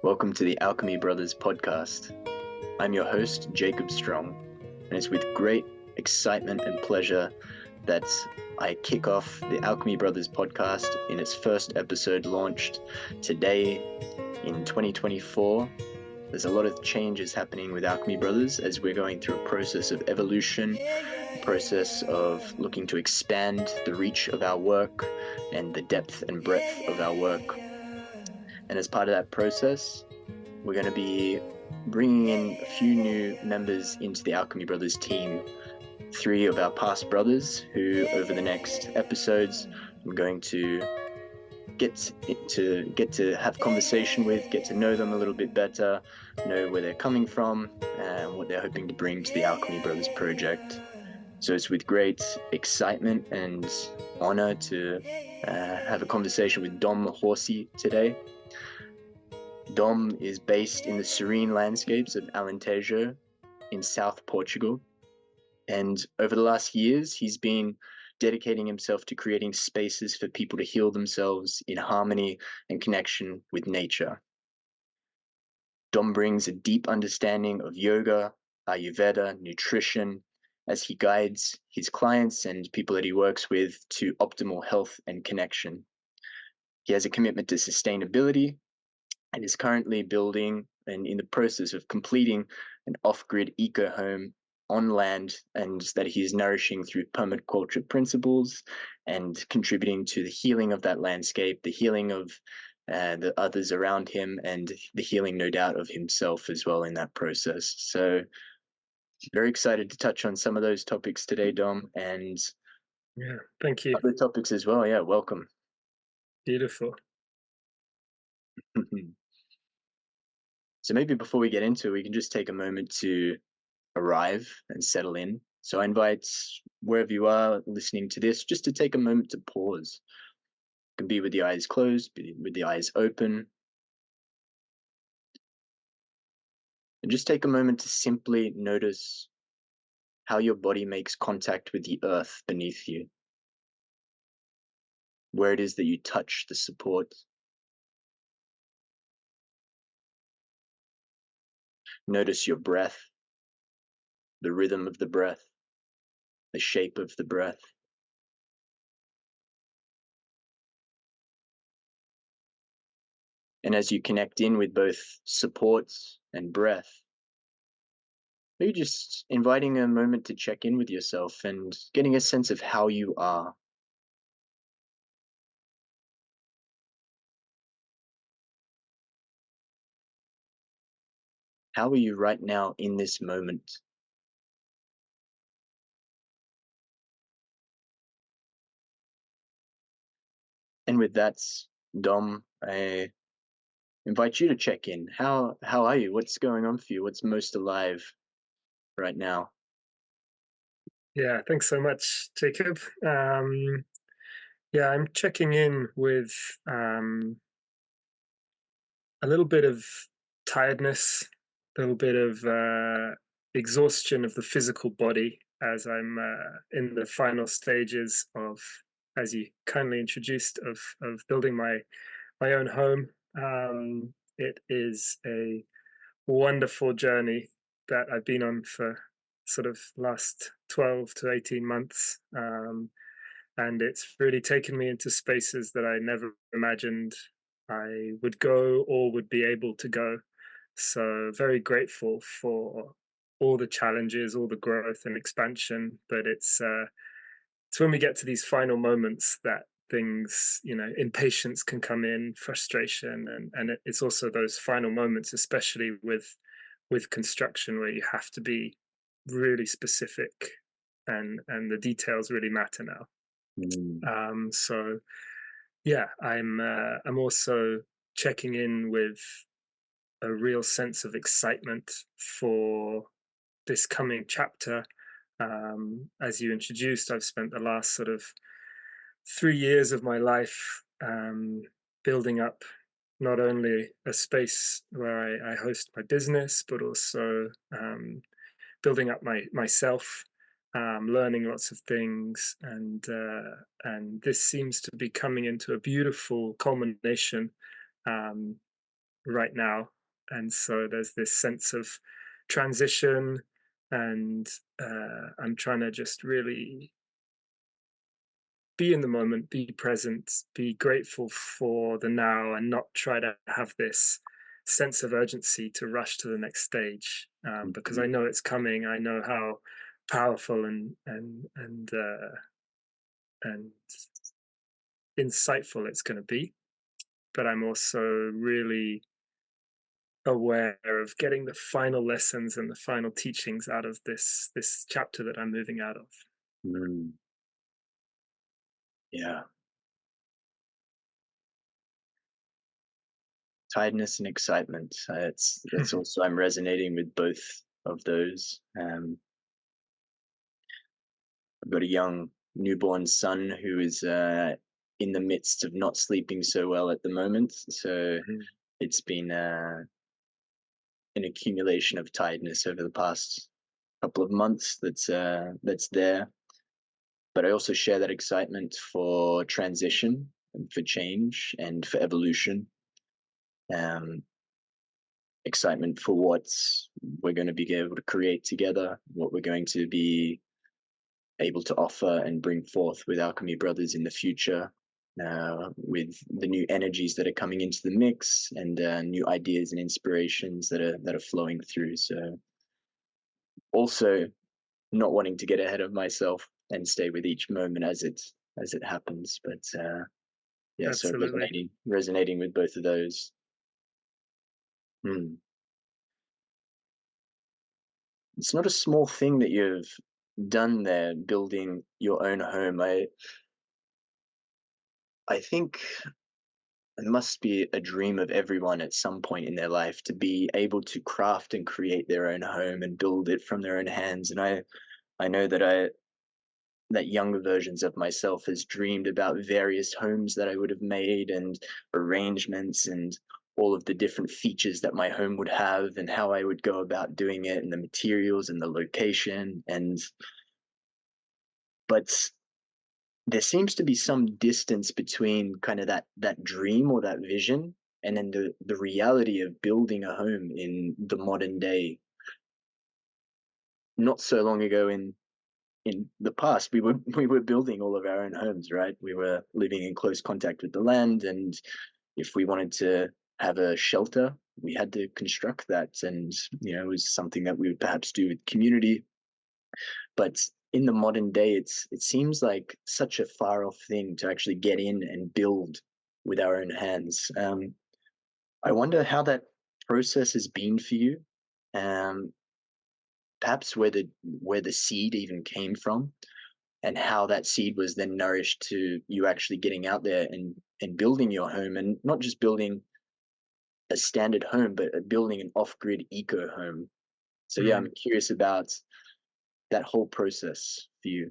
Welcome to the Alchemy Brothers Podcast. I'm your host, Jacob Strong, and it's with great excitement and pleasure that I kick off the Alchemy Brothers Podcast in its first episode, launched today in 2024. There's a lot of changes happening with Alchemy Brothers as we're going through a process of evolution, a process of looking to expand the reach of our work and the depth and breadth of our work. And as part of that process, we're going to be bringing in a few new members into the Alchemy Brothers team. 3 of our past brothers who, over the next episodes, I'm going to get to have conversation with, get to know them a little bit better, know where they're coming from, and what they're hoping to bring to the Alchemy Brothers project. So it's with great excitement and honor to have a conversation with Dom Horsey today. Dom is based in the serene landscapes of Alentejo in South Portugal. And over the last years, he's been dedicating himself to creating spaces for people to heal themselves in harmony and connection with nature. Dom brings a deep understanding of yoga, Ayurveda, nutrition, as he guides his clients and people that he works with to optimal health and connection. He has a commitment to sustainability and is currently building and in the process of completing an off-grid eco-home on land, and that he is nourishing through permaculture principles and contributing to the healing of that landscape, the healing of the others around him, and the healing, no doubt, of himself as well in that process. So very excited to touch on some of those topics today, Dom, and thank you. Other topics as well. Yeah, welcome. Beautiful. So maybe before we get into it, we can just take a moment to arrive and settle in. So I invite wherever you are listening to this, just to take a moment to pause. It can be with the eyes closed, be with the eyes open. And just take a moment to simply notice how your body makes contact with the earth beneath you, where it is that you touch the support. Notice your breath, the rhythm of the breath, the shape of the breath. And as you connect in with both support and breath, maybe just inviting a moment to check in with yourself and getting a sense of how you are. How are you right now in this moment? And with that, Dom, I invite you to check in. How are you? What's going on for you? What's most alive right now? Yeah, thanks so much, Jacob. I'm checking in with a little bit of tiredness, a little bit of exhaustion of the physical body as I'm in the final stages of, as you kindly introduced, of building my own home. It is a wonderful journey that I've been on for sort of last 12 to 18 months. And it's really taken me into spaces that I never imagined I would go or would be able to go. So very grateful for all the challenges, all the growth and expansion. But it's when we get to these final moments that things, impatience can come in, frustration, and it's also those final moments, especially with construction, where you have to be really specific, and the details really matter now. So yeah, I'm also checking in with a real sense of excitement for this coming chapter. As you introduced, I've spent the last sort of 3 years of my life building up not only a space where I host my business, but also building up myself, learning lots of things, and this seems to be coming into a beautiful culmination right now. And so there's this sense of transition, and I'm trying to just really be in the moment, be present, be grateful for the now, and not try to have this sense of urgency to rush to the next stage, because I Mhm. know it's coming. I know how powerful and insightful it's going to be. But I'm also really aware of getting the final lessons and the final teachings out of this chapter that I'm moving out of. Mm. Yeah. Tiredness and excitement. That's also, I'm resonating with both of those. I've got a young newborn son who is in the midst of not sleeping so well at the moment. So Mhm. it's been an accumulation of tiredness over the past couple of months that's there. But I also share that excitement for transition and for change and for evolution. Um, Excitement for what we're going to be able to create together, what we're going to be able to offer and bring forth with Alchemy Brothers in the future, with the new energies that are coming into the mix and new ideas and inspirations that are flowing through. So also not wanting to get ahead of myself and stay with each moment as it happens. But yeah, so Absolutely. resonating with both of those. Hmm. It's not a small thing that you've done there, building your own home. I think it must be a dream of everyone at some point in their life to be able to craft and create their own home and build it from their own hands. And I know that younger versions of myself has dreamed about various homes that I would have made and arrangements and all of the different features that my home would have and how I would go about doing it and the materials and the location. And but there seems to be some distance between kind of that dream or that vision and then the reality of building a home in the modern day. Not so long ago in the past, we were building all of our own homes, right? We were living in close contact with the land, and if we wanted to have a shelter, we had to construct that, and it was something that we would perhaps do with community. But in the modern day, it seems like such a far off thing to actually get in and build with our own hands. I wonder how that process has been for you. Um, Perhaps where the seed even came from, and how that seed was then nourished to you actually getting out there and building your home, and not just building a standard home, but building an off-grid eco home. So yeah, I'm Mm. curious about that whole process for you.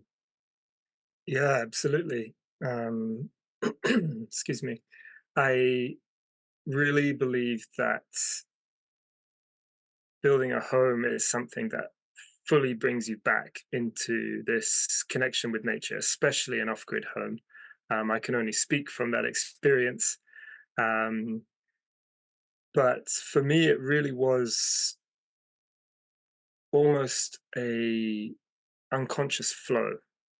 Yeah, absolutely. Um, excuse me. I really believe that building a home is something that fully brings you back into this connection with nature, especially an off grid home. I can only speak from that experience. Um, but for me, it really was almost a unconscious flow.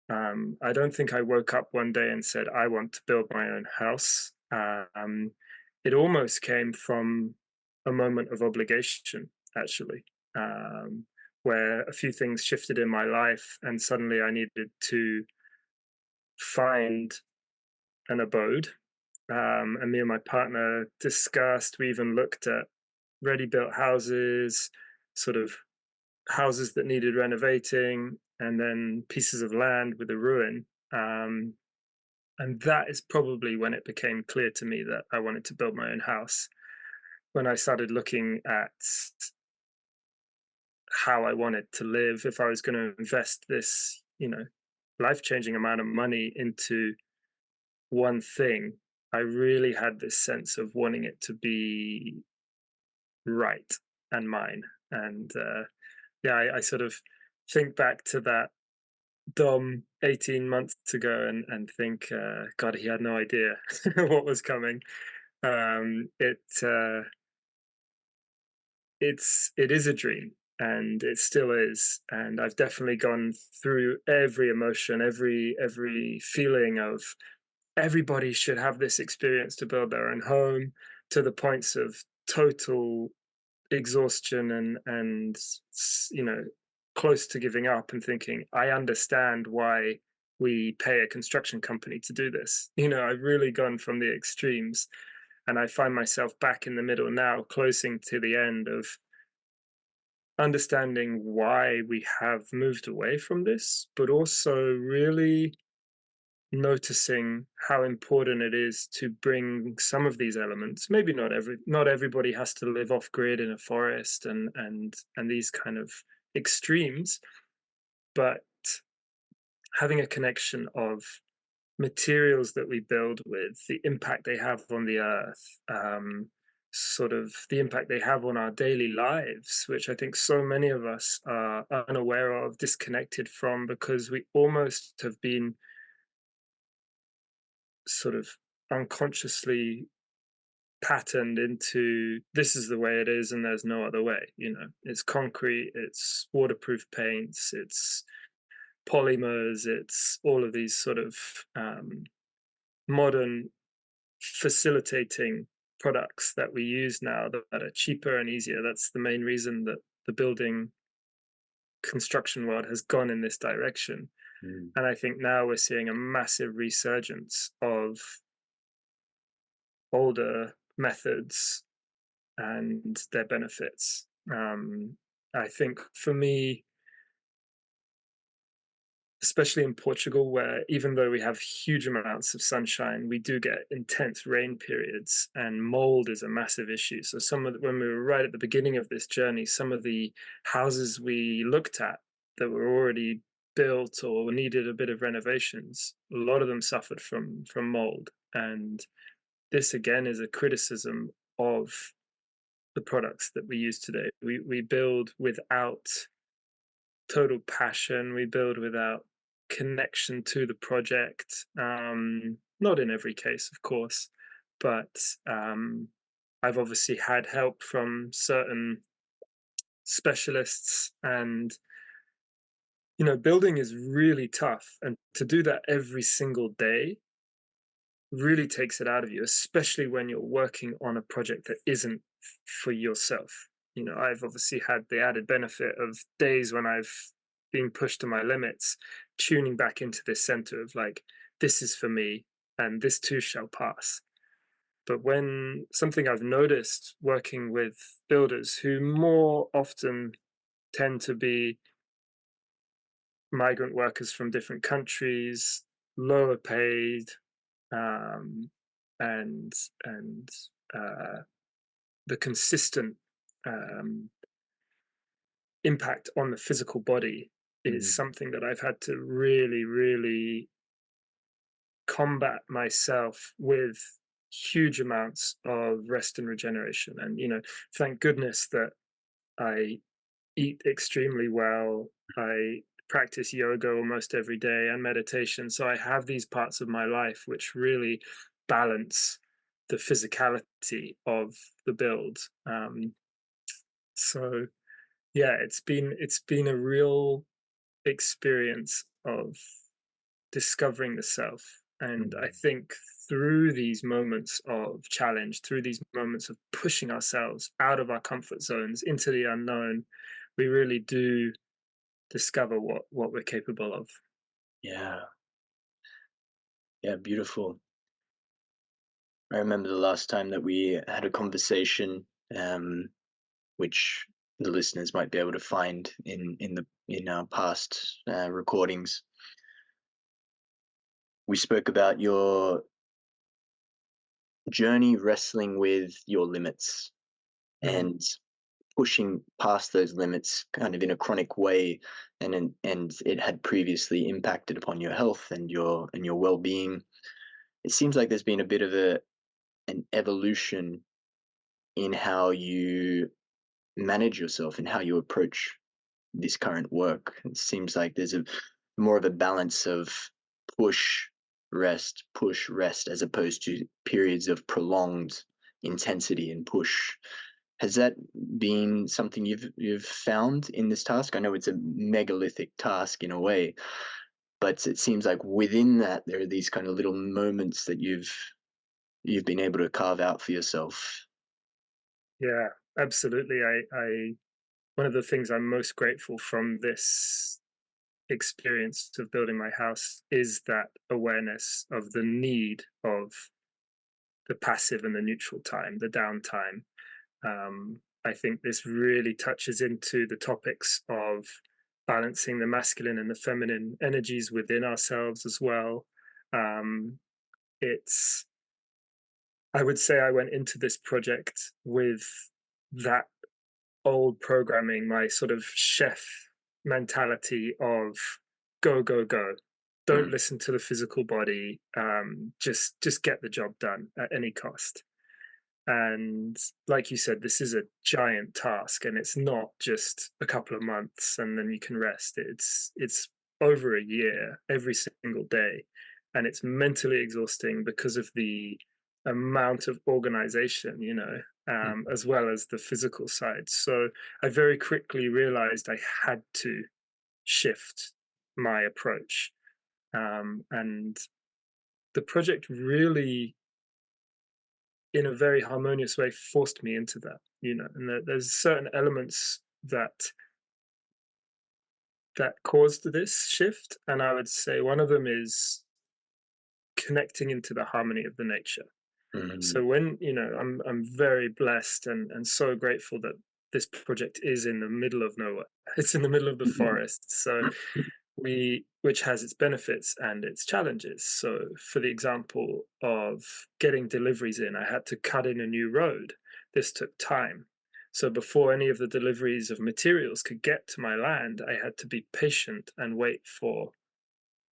I don't think I woke up one day and said, I want to build my own house. It almost came from a moment of obligation, actually, um, where a few things shifted in my life, and suddenly I needed to find an abode. And me and my partner discussed, we even looked at ready built houses, sort of houses that needed renovating, and then pieces of land with a ruin. Um, and that is probably when it became clear to me that I wanted to build my own house. When I started looking at how I wanted to live, if I was going to invest this, life changing amount of money into one thing, I really had this sense of wanting it to be right and mine. And yeah, I sort of think back to that Dom 18 months ago and think, God, he had no idea what was coming. It it is a dream, and it still is. And I've definitely gone through every emotion, every feeling of everybody should have this experience to build their own home, to the points of total exhaustion and you know, close to giving up and thinking, I understand why we pay a construction company to do this. You know, I've really gone from the extremes, and I find myself back in the middle now, closing to the end of understanding why we have moved away from this, but also really noticing how important it is to bring some of these elements. Maybe not everybody has to live off grid in a forest and these kind of extremes, but having a connection of materials that we build with, the impact they have on the earth, sort of the impact they have on our daily lives, which I think so many of us are unaware of, disconnected from, because we almost have been sort of unconsciously patterned into this is the way it is and there's no other way. You know, it's concrete, it's waterproof paints, it's polymers, it's all of these sort of modern facilitating products that we use now that are cheaper and easier. That's the main reason that the building construction world has gone in this direction. And I think now we're seeing a massive resurgence of older methods and their benefits. I think for me, especially in Portugal, where even though we have huge amounts of sunshine, we do get intense rain periods, and mold is a massive issue. So when we were right at the beginning of this journey, some of the houses we looked at that were already built or needed a bit of renovations, a lot of them suffered from mold. And this again is a criticism of the products that we use today. We build without total passion. We build without connection to the project. Not in every case, of course, but I've obviously had help from certain specialists, and you know, building is really tough, and to do that every single day really takes it out of you, especially when you're working on a project that isn't for yourself. You know, I've obviously had the added benefit of days when I've been pushed to my limits, tuning back into this center of like, this is for me and this too shall pass. But when something I've noticed working with builders who more often tend to be migrant workers from different countries, lower paid, um, and the consistent um, impact on the physical body is something that I've had to really, really combat myself with huge amounts of rest and regeneration. And you know, thank goodness that I eat extremely well. I practice yoga almost every day and meditation. So I have these parts of my life which really balance the physicality of the build. So yeah, it's been a real experience of discovering the self. And I think through these moments of challenge, through these moments of pushing ourselves out of our comfort zones into the unknown, we really do discover what we're capable of. Yeah. Yeah, beautiful. I remember the last time that we had a conversation, which the listeners might be able to find in our past recordings. We spoke about your journey wrestling with your limits and pushing past those limits kind of in a chronic way, and it had previously impacted upon your health and your well-being. It seems like there's been a bit of an evolution in how you manage yourself and how you approach this current work. It seems like there's a more of a balance of push rest as opposed to periods of prolonged intensity and push. Has that been something you've found in this task? I know it's a megalithic task in a way, but it seems like within that there are these kind of little moments that you've been able to carve out for yourself. Yeah, absolutely. I one of the things I'm most grateful from this experience of building my house is that awareness of the need of the passive and the neutral time, the downtime. I think this really touches into the topics of balancing the masculine and the feminine energies within ourselves as well. Um, it's, I would say I went into this project with that old programming, my sort of chef mentality of go, go, go. Don't Mm. listen to the physical body. Just get the job done at any cost. And like you said, this is a giant task, and it's not just a couple of months and then you can rest. It's over a year, every single day, and it's mentally exhausting because of the amount of organization, as well as the physical side. So I very quickly realized I had to shift my approach, and the project really, in a very harmonious way, forced me into that. And there's certain elements that caused this shift, and I would say one of them is connecting into the harmony of the nature. Mm. So when I'm very blessed and so grateful that this project is in the middle of nowhere. It's in the middle of the forest, so which has its benefits and its challenges. So for the example of getting deliveries in, I had to cut in a new road. This took time. So before any of the deliveries of materials could get to my land, I had to be patient and wait for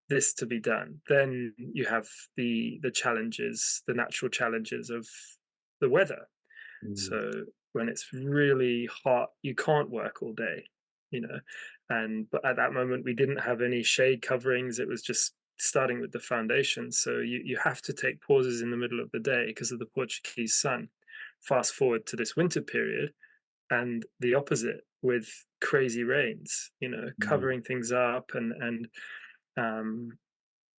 this to be done. Then you have the challenges, the natural challenges of the weather. Mm. So when it's really hot, you can't work all day, you know. And but at that moment, we didn't have any shade coverings. It was just starting with the foundation. So you have to take pauses in the middle of the day because of the Portuguese sun. Fast forward to this winter period, and the opposite with crazy rains, Mm. covering things up um,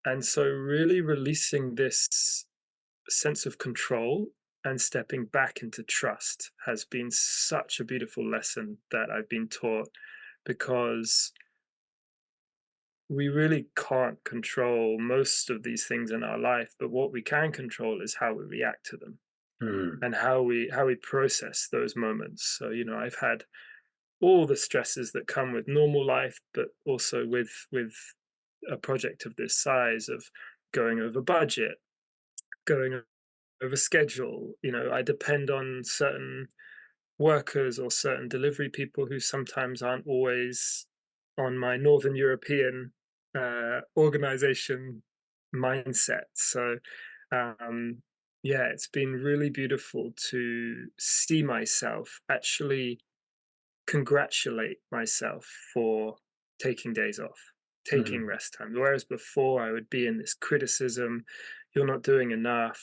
and so really releasing this sense of control and stepping back into trust has been such a beautiful lesson that I've been taught, because we really can't control most of these things in our life, but what we can control is how we react to them Mm. and how we process those moments. So I've had all the stresses that come with normal life, but also with a project of this size, of going over budget, going over schedule. I depend on certain workers or certain delivery people who sometimes aren't always on my Northern European organization mindset. So, um, yeah, it's been really beautiful to see myself actually congratulate myself for taking days off, taking Mm. rest time. Whereas before I would be in this criticism, you're not doing enough,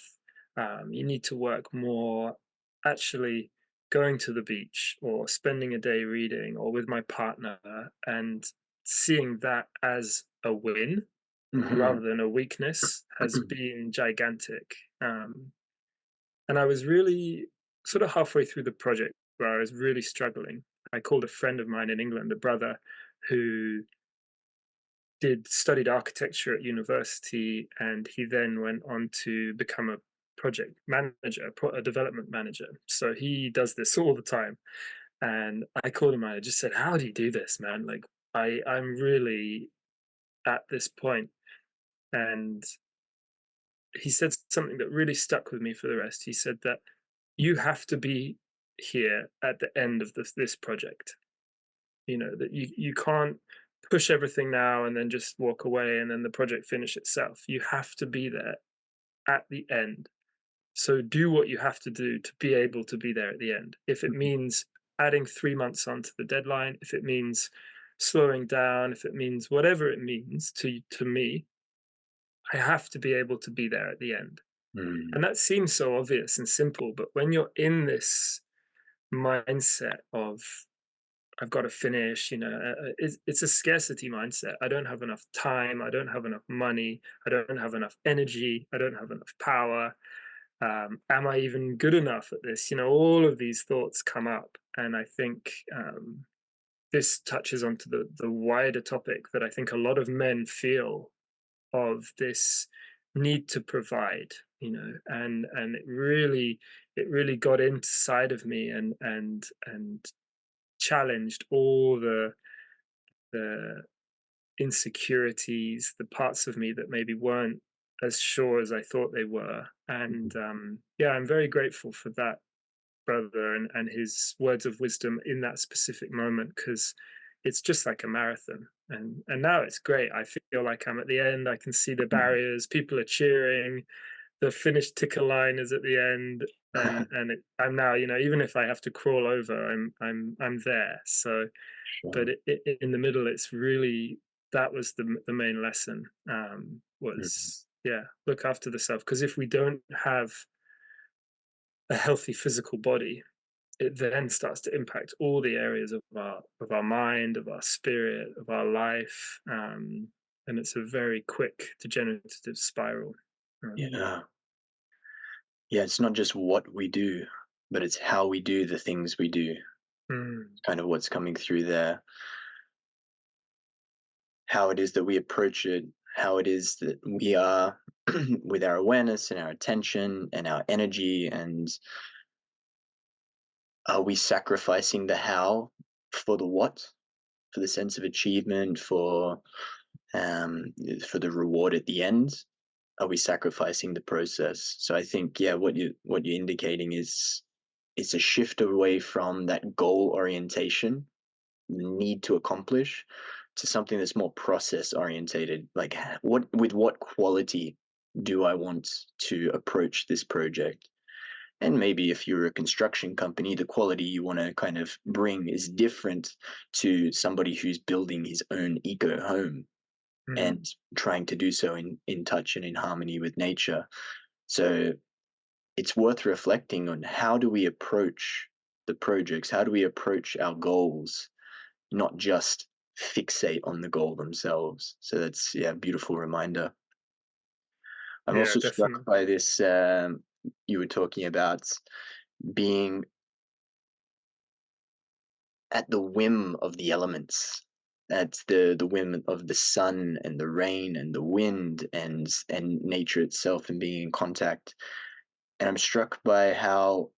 you need to work more. Actually, going to the beach or spending a day reading or with my partner and seeing that as a win rather Mhm. than a weakness has been gigantic. And I was really sort of halfway through the project where I was really struggling. I called a friend of mine in England, a brother who did studied architecture at university, and he then went on to become a project manager, a development manager. So he does this all the time. And I called him and I just said, "How do you do this, man? Like, I'm really at this point." And he said something that really stuck with me for the rest. He said that you have to be here at the end of this project. That you can't push everything now and then just walk away and then the project finish itself. You have to be there at the end. So do what you have to do to be able to be there at the end. If it means adding 3 months onto the deadline, if it means slowing down, if it means whatever it means to me, I have to be able to be there at the end. Mm. And that seems so obvious and simple, but when you're in this mindset of I've got to finish, it's a scarcity mindset. I don't have enough time. I don't have enough money. I don't have enough energy. I don't have enough power. Am I even good enough at this? All of these thoughts come up. And I think this touches onto the wider topic that I think a lot of men feel of this need to provide, and it really got inside of me and challenged all the insecurities, the parts of me that maybe weren't as sure as I thought they were. And yeah, I'm very grateful for that brother and his words of wisdom in that specific moment, because it's just like a marathon. And now it's great. I feel like I'm at the end. I can see the barriers. People are cheering. The finish ticker line is at the end, I'm now, even if I have to crawl over, I'm there. So, but Sure. in the middle, it's really that was the main lesson. Mhm. Was yeah, look after the self, because if we don't have a healthy physical body, it then starts to impact all the areas of our mind, of our spirit, of our life, and it's a very quick degenerative spiral. Um, Yeah. Yeah, it's not just what we do, but it's how we do the things we do. mm, Kind of what's coming through there. How it is that we approach it, how it is that we are with our awareness and our attention and our energy, and are we sacrificing the how for the what, for the sense of achievement, um, for the reward at the end? Are we sacrificing the process? So I think, yeah, what you're indicating is it's a shift away from that goal orientation, need to accomplish, to something that's more process orientated. Like, what quality do I want to approach this project? And maybe if you're a construction company, the quality you want to kind of bring is different to somebody who's building his own eco home mm, and trying to do so in touch and in harmony with nature. So it's worth reflecting on, how do we approach the projects? How do we approach our goals, not just fixate on the goal themselves? So that's, yeah, a beautiful reminder. I'm yeah, also struck definitely. by this. You were talking about being at the whim of the elements, at the whim of the sun and the rain and the wind and nature itself, and being in contact. And I'm struck by how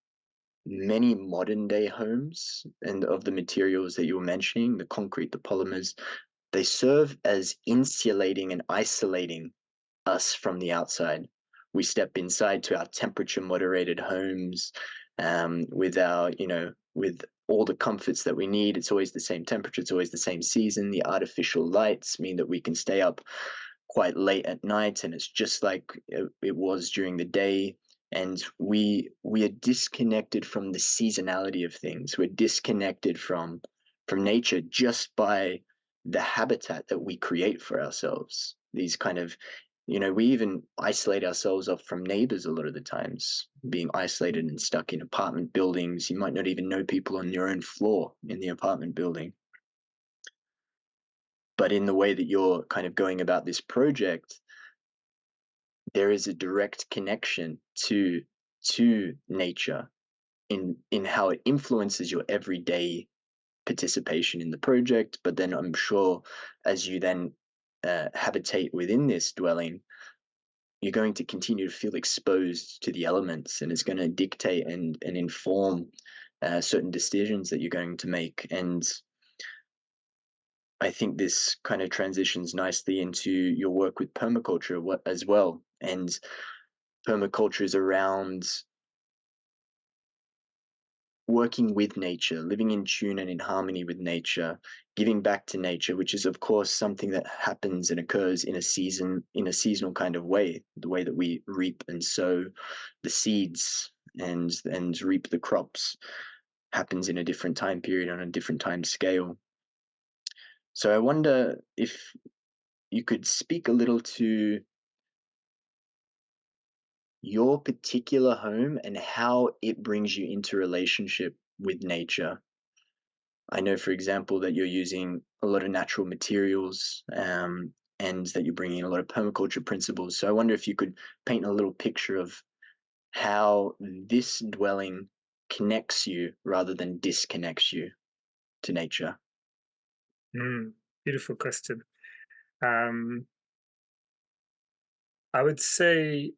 many modern day homes and of the materials that you were mentioning, the concrete, the polymers, they serve as insulating and isolating us from the outside. We step inside to our temperature moderated homes, with our, with all the comforts that we need. It's always the same temperature, it's always the same season. The artificial lights mean that we can stay up quite late at night, and it's just like it was during the day. And we are disconnected from the seasonality of things. We're disconnected from nature just by the habitat that we create for ourselves. These kind of, we even isolate ourselves off from neighbors a lot of the times, being isolated and stuck in apartment buildings. You might not even know people on your own floor in the apartment building. But in the way that you're kind of going about this project, there is a direct connection to nature in how it influences your everyday participation in the project. But then I'm sure, as you then habitate within this dwelling, you're going to continue to feel exposed to the elements, and it's going to dictate and inform certain decisions that you're going to make. And I think this kind of transitions nicely into your work with permaculture as well. And permaculture is around working with nature, living in tune and in harmony with nature, giving back to nature, which is of course something that happens and occurs in a seasonal kind of way, the way that we reap and sow the seeds and reap the crops happens in a different time period, on a different time scale. So I wonder if you could speak a little to your particular home and how it brings you into relationship with nature. I know, for example, that you're using a lot of natural materials, and that you're bringing a lot of permaculture principles. So I wonder if you could paint a little picture of how this dwelling connects you rather than disconnects you to nature. Beautiful question. I would say,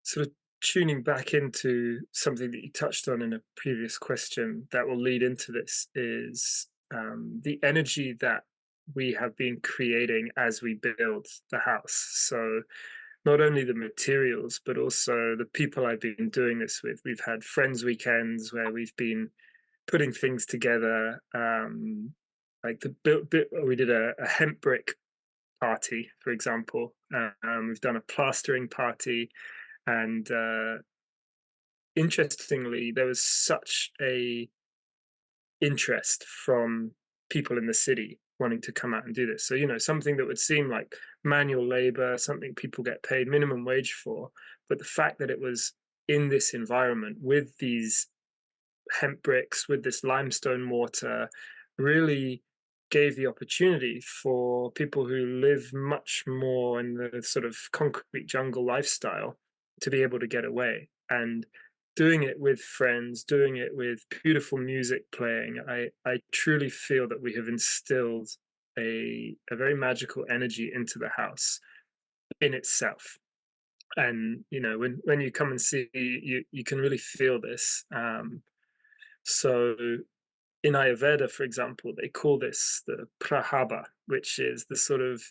sort of tuning back into something that you touched on in a previous question that will lead into this, is the energy that we have been creating as we build the house. So not only the materials, but also the people I've been doing this with. We've had friends weekends where we've been putting things together. Like we did a hemp brick party, for example. We've done a plastering party, and interestingly, there was such a interest from people in the city wanting to come out and do this. So, something that would seem like manual labor, something people get paid minimum wage for, but the fact that it was in this environment with these hemp bricks, with this limestone mortar, really gave the opportunity for people who live much more in the sort of concrete jungle lifestyle to be able to get away. And doing it with friends, doing it with beautiful music playing, I truly feel that we have instilled a very magical energy into the house in itself. And when you come and see, you can really feel this. So in Ayurveda, for example, they call this the prahaba, which is the sort of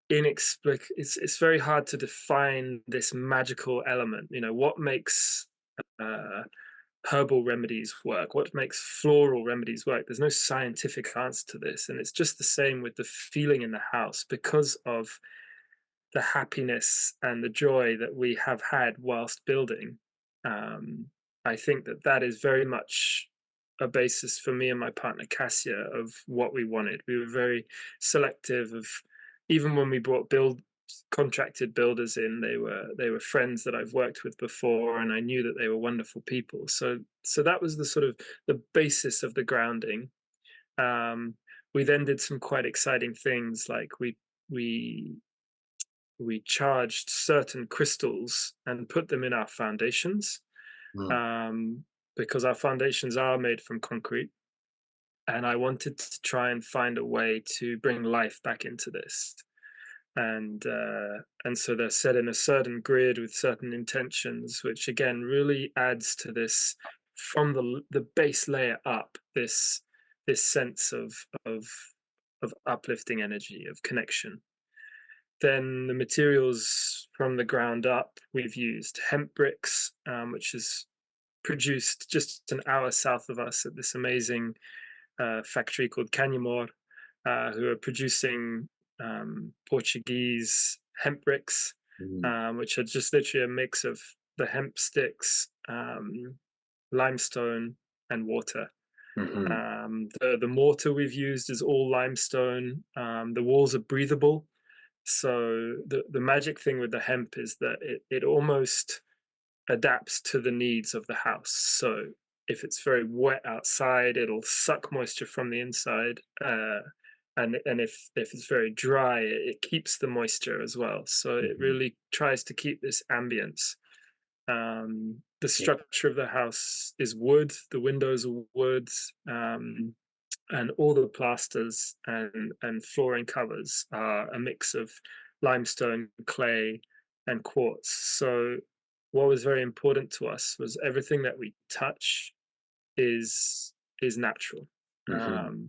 inexplicable. It's very hard to define this magical element. What makes uh, herbal remedies work? What makes floral remedies work? There's no scientific answer to this, and it's just the same with the feeling in the house because of the happiness and the joy that we have had whilst building. Um, I think that is very much a basis for me and my partner Cassia of what we wanted. We were very selective of, even when we brought contracted builders in, they were friends that I've worked with before, and I knew that they were wonderful people. So that was the sort of the basis of the grounding. Um, we then did some quite exciting things, like we we charged certain crystals and put them in our foundations, Mm. um, because our foundations are made from concrete. And I wanted to try and find a way to bring life back into this. And so they're set in a certain grid with certain intentions, which again really adds to this, from the base layer up, this sense of uplifting energy, of connection. Then the materials from the ground up, we've used hemp bricks, which is produced just an hour south of us at this amazing factory called Canyamor, who are producing Portuguese hemp bricks, Mm. which are just literally a mix of the hemp sticks, limestone, and water. Mm-hmm. The mortar we've used is all limestone. The walls are breathable. So the magic thing with the hemp is that it almost adapts to the needs of the house. So if it's very wet outside, it'll suck moisture from the inside, and if it's very dry, it keeps the moisture as well. So it Mm-hmm. really tries to keep this ambience. The Yeah. structure of the house is wood. The windows are wood. And all the plasters and flooring covers are a mix of limestone, clay, and quartz. So what was very important to us was everything that we touch is natural, Mm-hmm.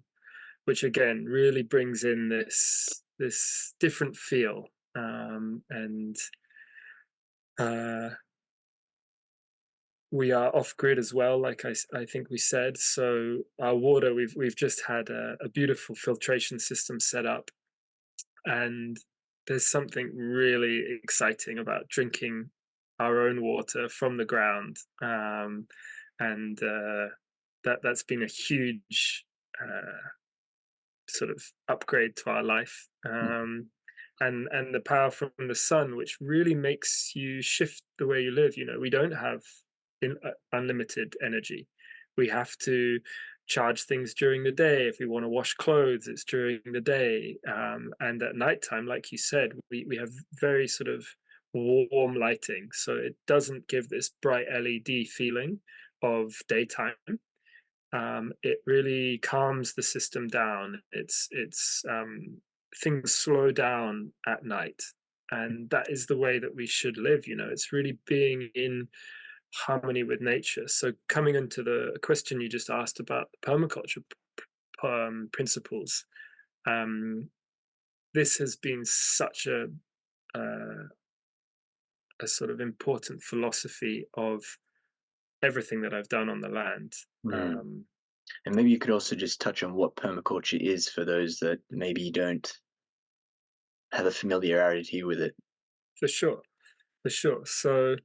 which again really brings in this different feel. And uh, we are off grid as well, like I think we said. So our water, we've just had a beautiful filtration system set up, and there's something really exciting about drinking our own water from the ground. And that's been a huge sort of upgrade to our life. And the power from the sun, which really makes you shift the way you live. We don't have unlimited energy. We have to charge things during the day. If we want to wash clothes, it's during the day. And at nighttime, like you said, we have very sort of warm lighting. So it doesn't give this bright LED feeling of daytime. It really calms the system down. It's things slow down at night, and that is the way that we should live. It's really being in harmony with nature. So coming into the question you just asked about the permaculture principles, um, this has been such uh, a sort of important philosophy of everything that I've done on the land. Mm. Um, And maybe you could also just touch on what permaculture is for those that maybe don't have a familiarity with it. for sure, for sure. So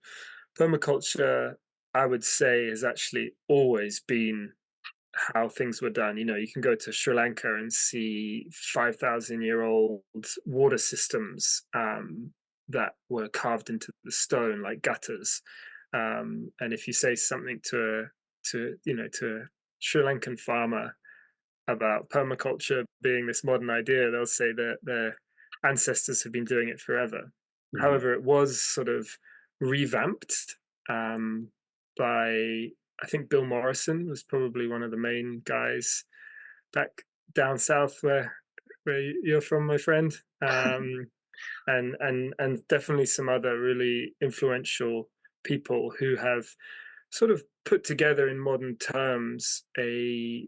permaculture, I would say, has actually always been how things were done. You can go to Sri Lanka and see 5,000-year-old water systems that were carved into the stone like gutters. And if you say something to a Sri Lankan farmer about permaculture being this modern idea, they'll say that their ancestors have been doing it forever. Mm. However, it was sort of revamped um, by, I think Bill Morrison was probably one of the main guys back down south where you're from, my friend, and definitely some other really influential people who have sort of put together in modern terms a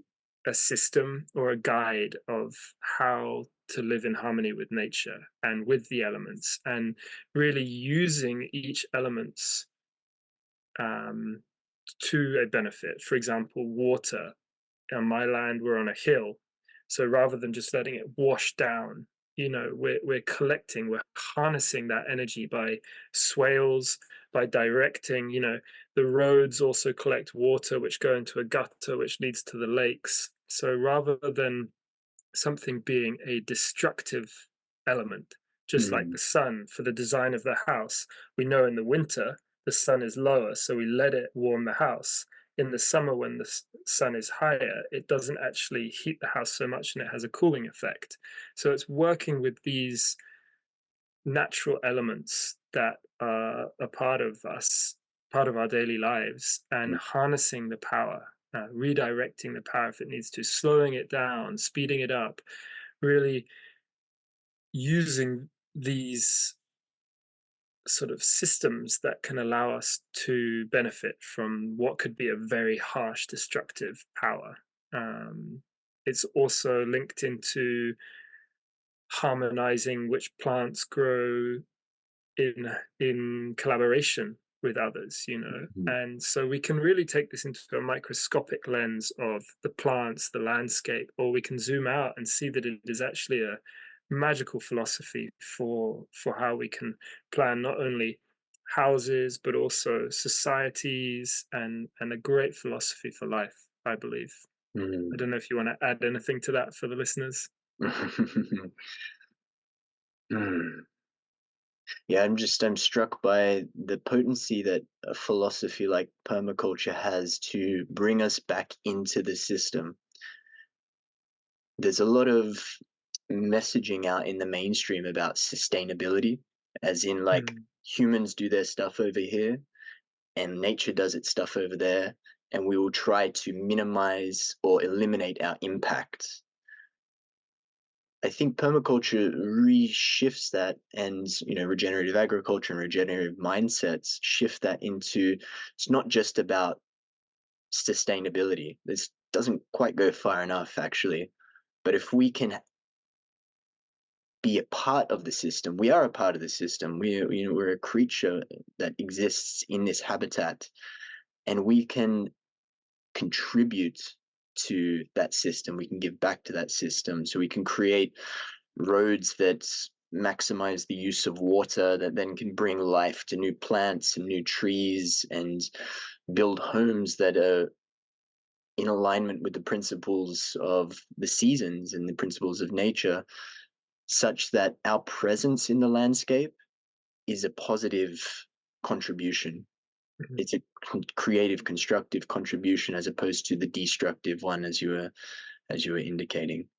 system or a guide of how to live in harmony with nature and with the elements, and really using each element's um, to a benefit. For example, water. On my land, we're on a hill, so rather than just letting it wash down, we're collecting, we're harnessing that energy by swales, by directing. The roads also collect water, which go into a gutter, which leads to the lakes. So rather than something being a destructive element, just like Mm. the sun for the design of the house. We know in the winter the sun is lower, so we let it warm the house. In the summer, when the sun is higher, it doesn't actually heat the house so much and it has a cooling effect. So it's working with these natural elements that are a part of us, part of our daily lives, and harnessing the power, redirecting the power if it needs to, slowing it down, speeding it up, really using these sort of systems that can allow us to benefit from what could be a very harsh, destructive power. Um, it's also linked into harmonizing which plants grow in collaboration with others, Mm. and so we can really take this into a microscopic lens of the plants, the landscape, or we can zoom out and see that it is actually a magical philosophy for how we can plan not only houses but also societies, and a great philosophy for life, I believe. I Mm. don't know if you want to add anything to that for the listeners. Mm. Yeah, I'm struck by the potency that a philosophy like permaculture has to bring us back into the system. There's a lot of messaging out in the mainstream about sustainability, as in like Mm, humans do their stuff over here and nature does its stuff over there, and we will try to minimize or eliminate our impact. I think permaculture reshifts that, and regenerative agriculture and regenerative mindsets shift that into, it's not just about sustainability. This doesn't quite go far enough, actually. But if we can be a part of the system, we are a part of the system. We're a creature that exists in this habitat, and we can contribute to that system. We can give back to that system, so we can create roads that maximize the use of water, that then can bring life to new plants and new trees, and build homes that are in alignment with the principles of the seasons and the principles of nature, such that our presence in the landscape is a positive contribution. Mhm. it's a creative, constructive contribution as opposed to the destructive one, as you were indicating.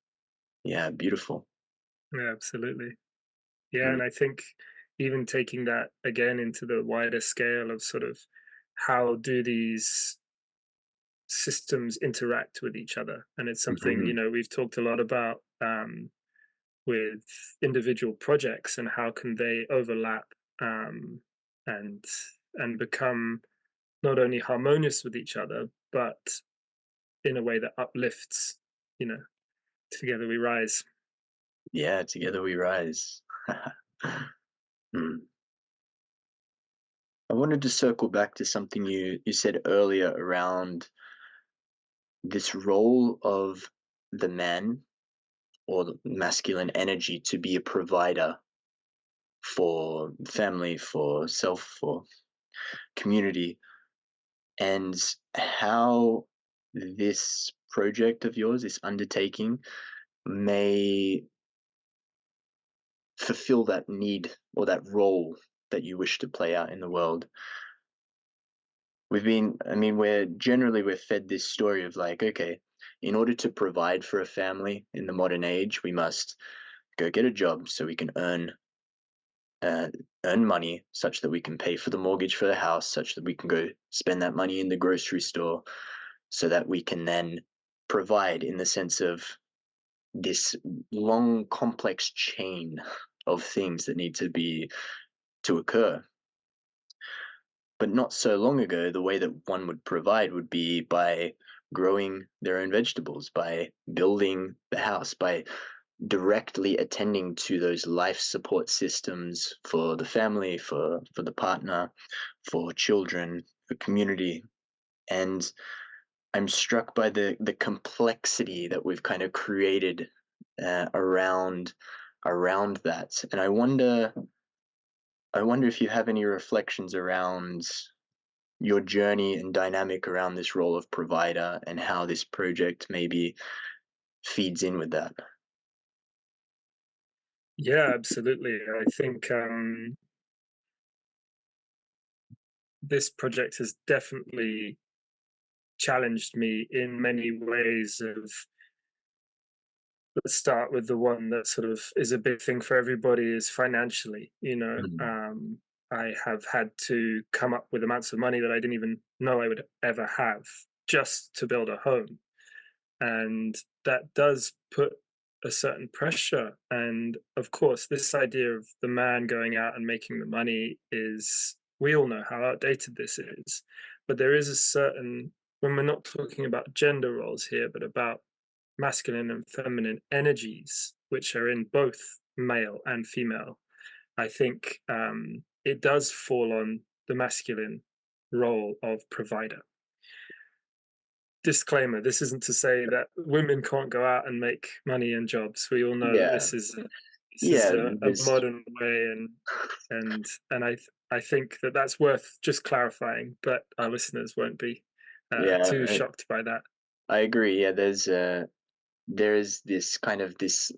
Yeah, beautiful. Yeah, absolutely. Yeah, Mm. and I think even taking that again into the wider scale of sort of how do these systems interact with each other, and it's something Mhm. we've talked a lot about with individual projects and how can they overlap um, and and become not only harmonious with each other but in a way that uplifts. You know, together we rise. Yeah, together we rise. Mm. I wanted to circle back to something you said earlier around this role of the man or the masculine energy to be a provider for family, for self, for community, and how this project of yours, this undertaking, may fulfill that need or that role that you wish to play out in the world. We're fed this story of like, okay, in order to provide for a family in the modern age, we must go get a job so we can uh, earn money such that we can pay for the mortgage for the house, such that we can go spend that money in the grocery store, so that we can then provide in the sense of this long, complex chain of things that need to occur. But not so long ago, the way that one would provide would be by growing their own vegetables, by building the house, by directly attending to those life support systems for the family, for the partner, for children, for community. And I'm struck by the complexity that we've kind of created around that. And I wonder if you have any reflections around your journey and dynamic around this role of provider and how this project maybe feeds in with that. Yeah, absolutely. I think this project has definitely challenged me in many ways. Of let's start with the one that sort of is a big thing for everybody, is financially. Mm. I have had to come up with amounts of money that I didn't even know I would ever have just to build a home, and that does put a certain pressure. And of course, this idea of the man going out and making the money is, we all know how outdated this is, but there is a certain, when we're not talking about gender roles here but about masculine and feminine energies which are in both male and female, I think it does fall on the masculine role of provider. Disclaimer, this isn't to say that women can't go out and make money and jobs. We all know that Yeah, this is yeah. a There's modern way, and I think that that's worth just clarifying, but our listeners won't be yeah. too shocked by that. I agree. Yeah, there is this kind of this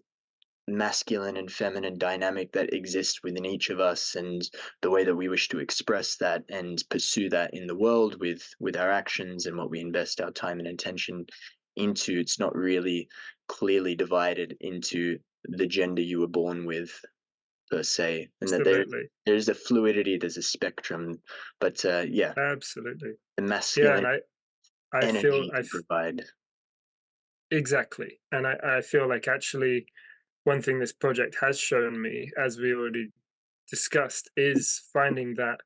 masculine and feminine dynamic that exists within each of us, and the way that we wish to express that and pursue that in the world with our actions and what we invest our time and attention into. It's not really clearly divided into the gender you were born with per se, and that Absolutely, there's a fluidity, there's a spectrum, but yeah, absolutely, the yeah, masculine and I feel energy to provide. exactly, and I feel like actually one thing this project has shown me, as we already discussed, is finding that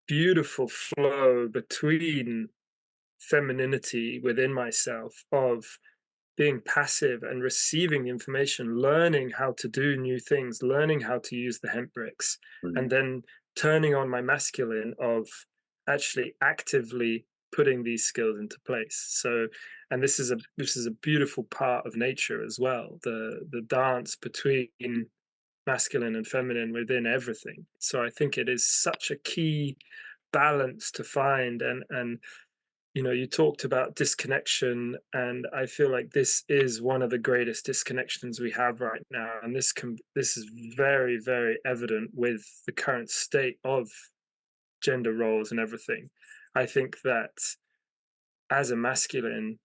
beautiful flow between femininity within myself, of being passive and receiving the information, learning how to do new things, learning how to use the hemp bricks, Mm. and then turning on my masculine of actually actively putting these skills into place. So, and this is a beautiful part of nature as well, the dance between masculine and feminine within everything. So I think it is such a key balance to find. And you talked about disconnection, and I feel like this is one of the greatest disconnections we have right now, and this is very, very evident with the current state of gender roles and everything. I think that as a masculine,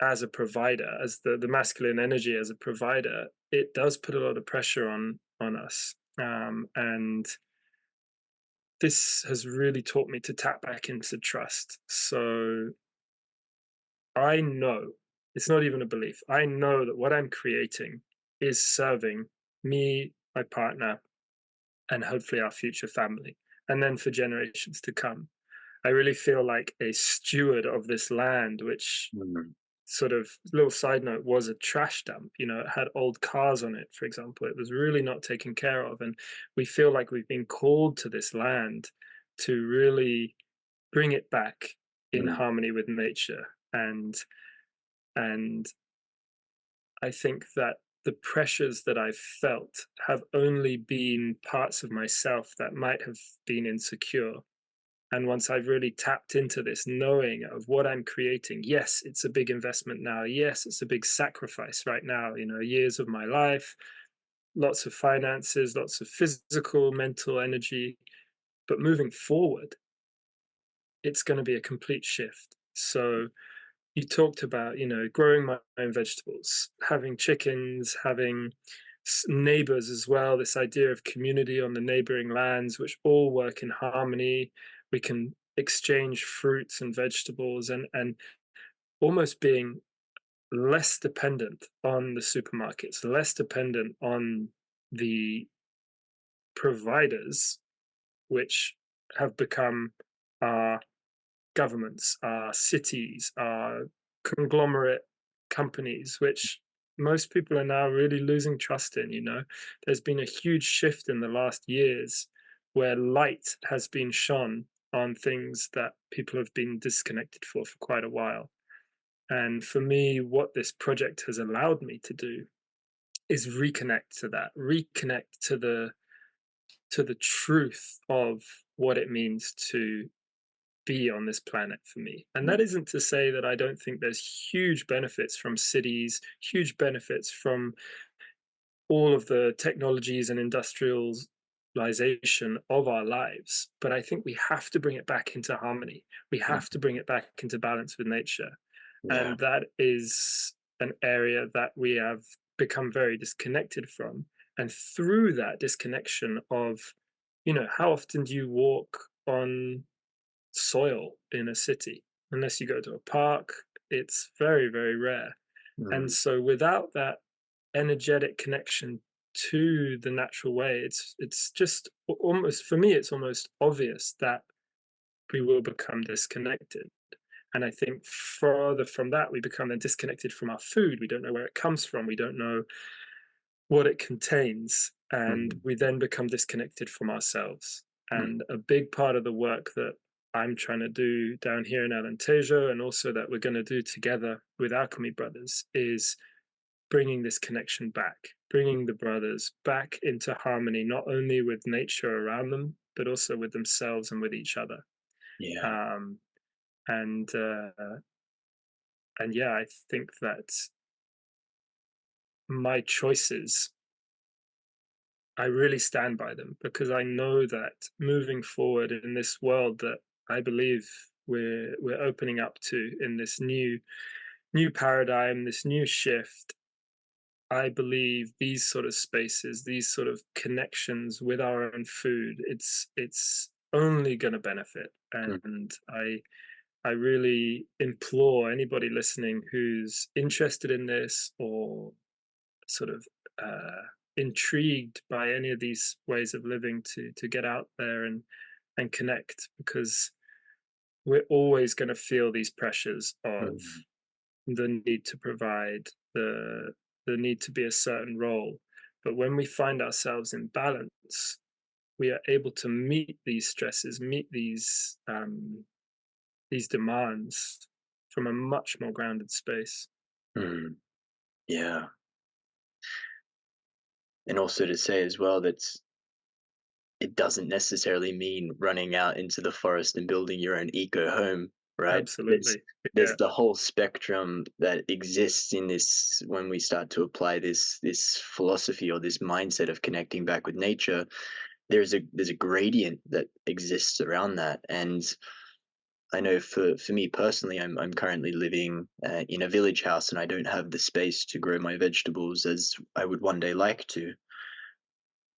as a provider, as the masculine energy as a provider, it does put a lot of pressure on us. And this has really taught me to tap back into trust. So I know, it's not even a belief. I know that what I'm creating is serving me, my partner, and hopefully our future family, and then for generations to come. I really feel like a steward of this land, which, Mm. sort of little side note, was a trash dump. It had old cars on it, for example. It was really not taken care of. And we feel like we've been called to this land to really bring it back in Mm. harmony with nature. And I think that the pressures that I've felt have only been parts of myself that might have been insecure. And once I've really tapped into this knowing of what I'm creating, yes, it's a big investment now. Yes, it's a big sacrifice right now, years of my life, lots of finances, lots of physical, mental energy. But moving forward, it's going to be a complete shift. So you talked about, growing my own vegetables, having chickens, having neighbors as well, this idea of community on the neighboring lands, which all work in harmony. We can exchange fruits and vegetables, and almost being less dependent on the supermarkets, less dependent on the providers, which have become our governments, our cities, our conglomerate companies, which most people are now really losing trust in. There's been a huge shift in the last years where light has been shone on things that people have been disconnected for quite a while. And for me, what this project has allowed me to do is reconnect to that, reconnect to the truth of what it means to be on this planet for me. And that Mm. isn't to say that I don't think there's huge benefits from cities, huge benefits from all of the technologies and industrialization of our lives. But I think we have to bring it back into harmony. We Mm. have to bring it back into balance with nature. Yeah. And that is an area that we have become very disconnected from. And through that disconnection of, how often do you walk on soil in a city? Unless you go to a park, it's very, very rare. And Mm. so without that energetic connection to the natural way, it's just almost, for me, it's almost obvious that we will become disconnected. And I think further from that, we become then disconnected from our food. We don't know where it comes from. We don't know what it contains. And Mm. we then become disconnected from ourselves. Mm. And a big part of the work that I'm trying to do down here in Alentejo, and also that we're going to do together with Alchemy Brothers, is bringing this connection back, bringing the brothers back into harmony, not only with nature around them, but also with themselves and with each other. Yeah. Um, and and yeah, I think that my choices, I really stand by them, because I know that moving forward in this world that I believe we're opening up to, in this new paradigm, this new shift, I believe these sort of spaces, these sort of connections with our own food, it's only going to benefit. Mm. And I really implore anybody listening who's interested in this, or sort of intrigued by any of these ways of living, to get out there and connect, because we're always going to feel these pressures of Mm. the need to provide, the need to be a certain role. But when we find ourselves in balance, we are able to meet these stresses, meet these demands from a much more grounded space. Mm. Yeah. And also to say as well that it doesn't necessarily mean running out into the forest and building your own eco home, right? There's Absolutely. there's Yeah. the whole spectrum that exists in this when we start to apply this philosophy or this mindset of connecting back with nature. there's a gradient that exists around that. And I know for me personally, I'm currently living in a village house, and I don't have the space to grow my vegetables as I would one day like to.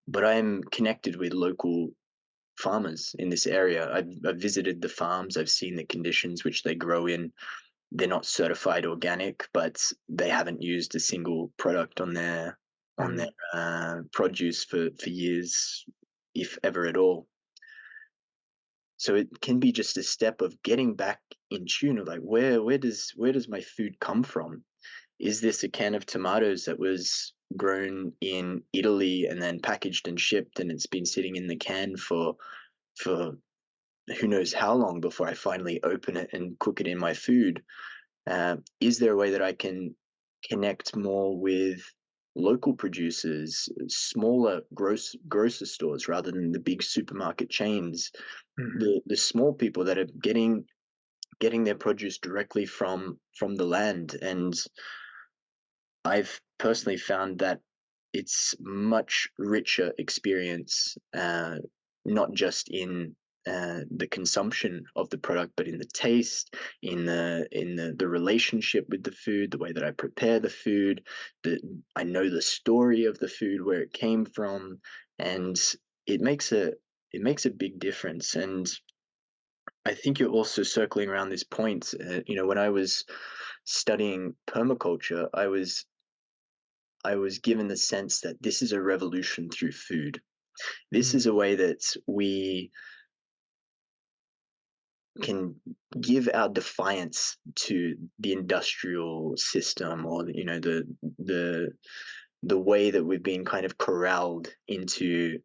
But I'm connected with local farmers in this area. I've visited the farms. I've seen the conditions which they grow in. They're not certified organic, but they haven't used a single product on their produce for years, if ever at all. So it can be just a step of getting back in tune of like where does my food come from? Is this a can of tomatoes that was grown in Italy and then packaged and shipped, and it's been sitting in the can for who knows how long before I finally open it and cook it in my food? Is there a way that I can connect more with local producers, smaller grocer stores rather than the big supermarket chains? The small people that are getting their produce directly from the land. And I've personally found that it's much richer experience, not just in the consumption of the product, but in the taste, in the relationship with the food, the way that I prepare the food, I know the story of the food, where it came from, and it makes a big difference. And I think you're also circling around this point. When I was studying permaculture, I was given the sense that this is a revolution through food. This is a way that we can give our defiance to the industrial system, or the way that we've been kind of corralled into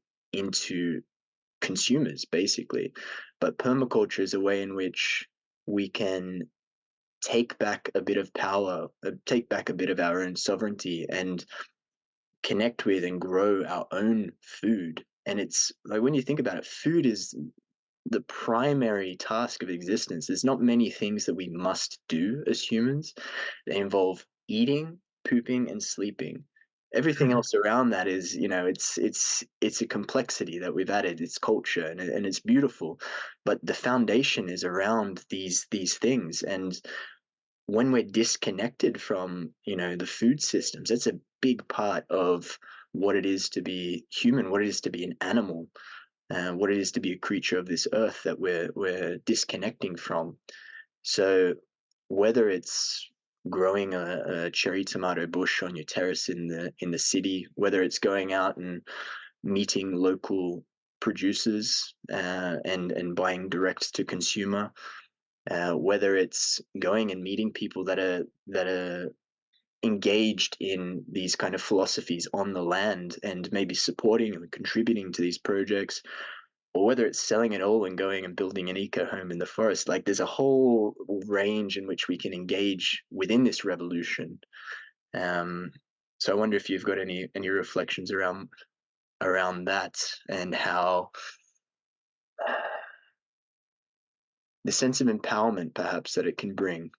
consumers, basically. But permaculture is a way in which we can take back a bit of power, take back a bit of our own sovereignty, and connect with and grow our own food. And it's like, when you think about it, food is the primary task of existence. There's not many things that we must do as humans. They involve eating, pooping, and sleeping. Everything else around that is, it's a complexity that we've added. It's culture, and it's beautiful, but the foundation is around these things. And when we're disconnected from, the food systems, that's a big part of what it is to be human, what it is to be an animal, what it is to be a creature of this earth that we're disconnecting from. So whether it's growing a cherry tomato bush on your terrace in the city, whether it's going out and meeting local producers, and buying direct to consumer, whether it's going and meeting people that are engaged in these kind of philosophies on the land and maybe supporting and contributing to these projects, or whether it's selling it all and going and building an eco home in the forest. Like, there's a whole range in which we can engage within this revolution. So I wonder if you've got any reflections around that, and how the sense of empowerment perhaps that it can bring.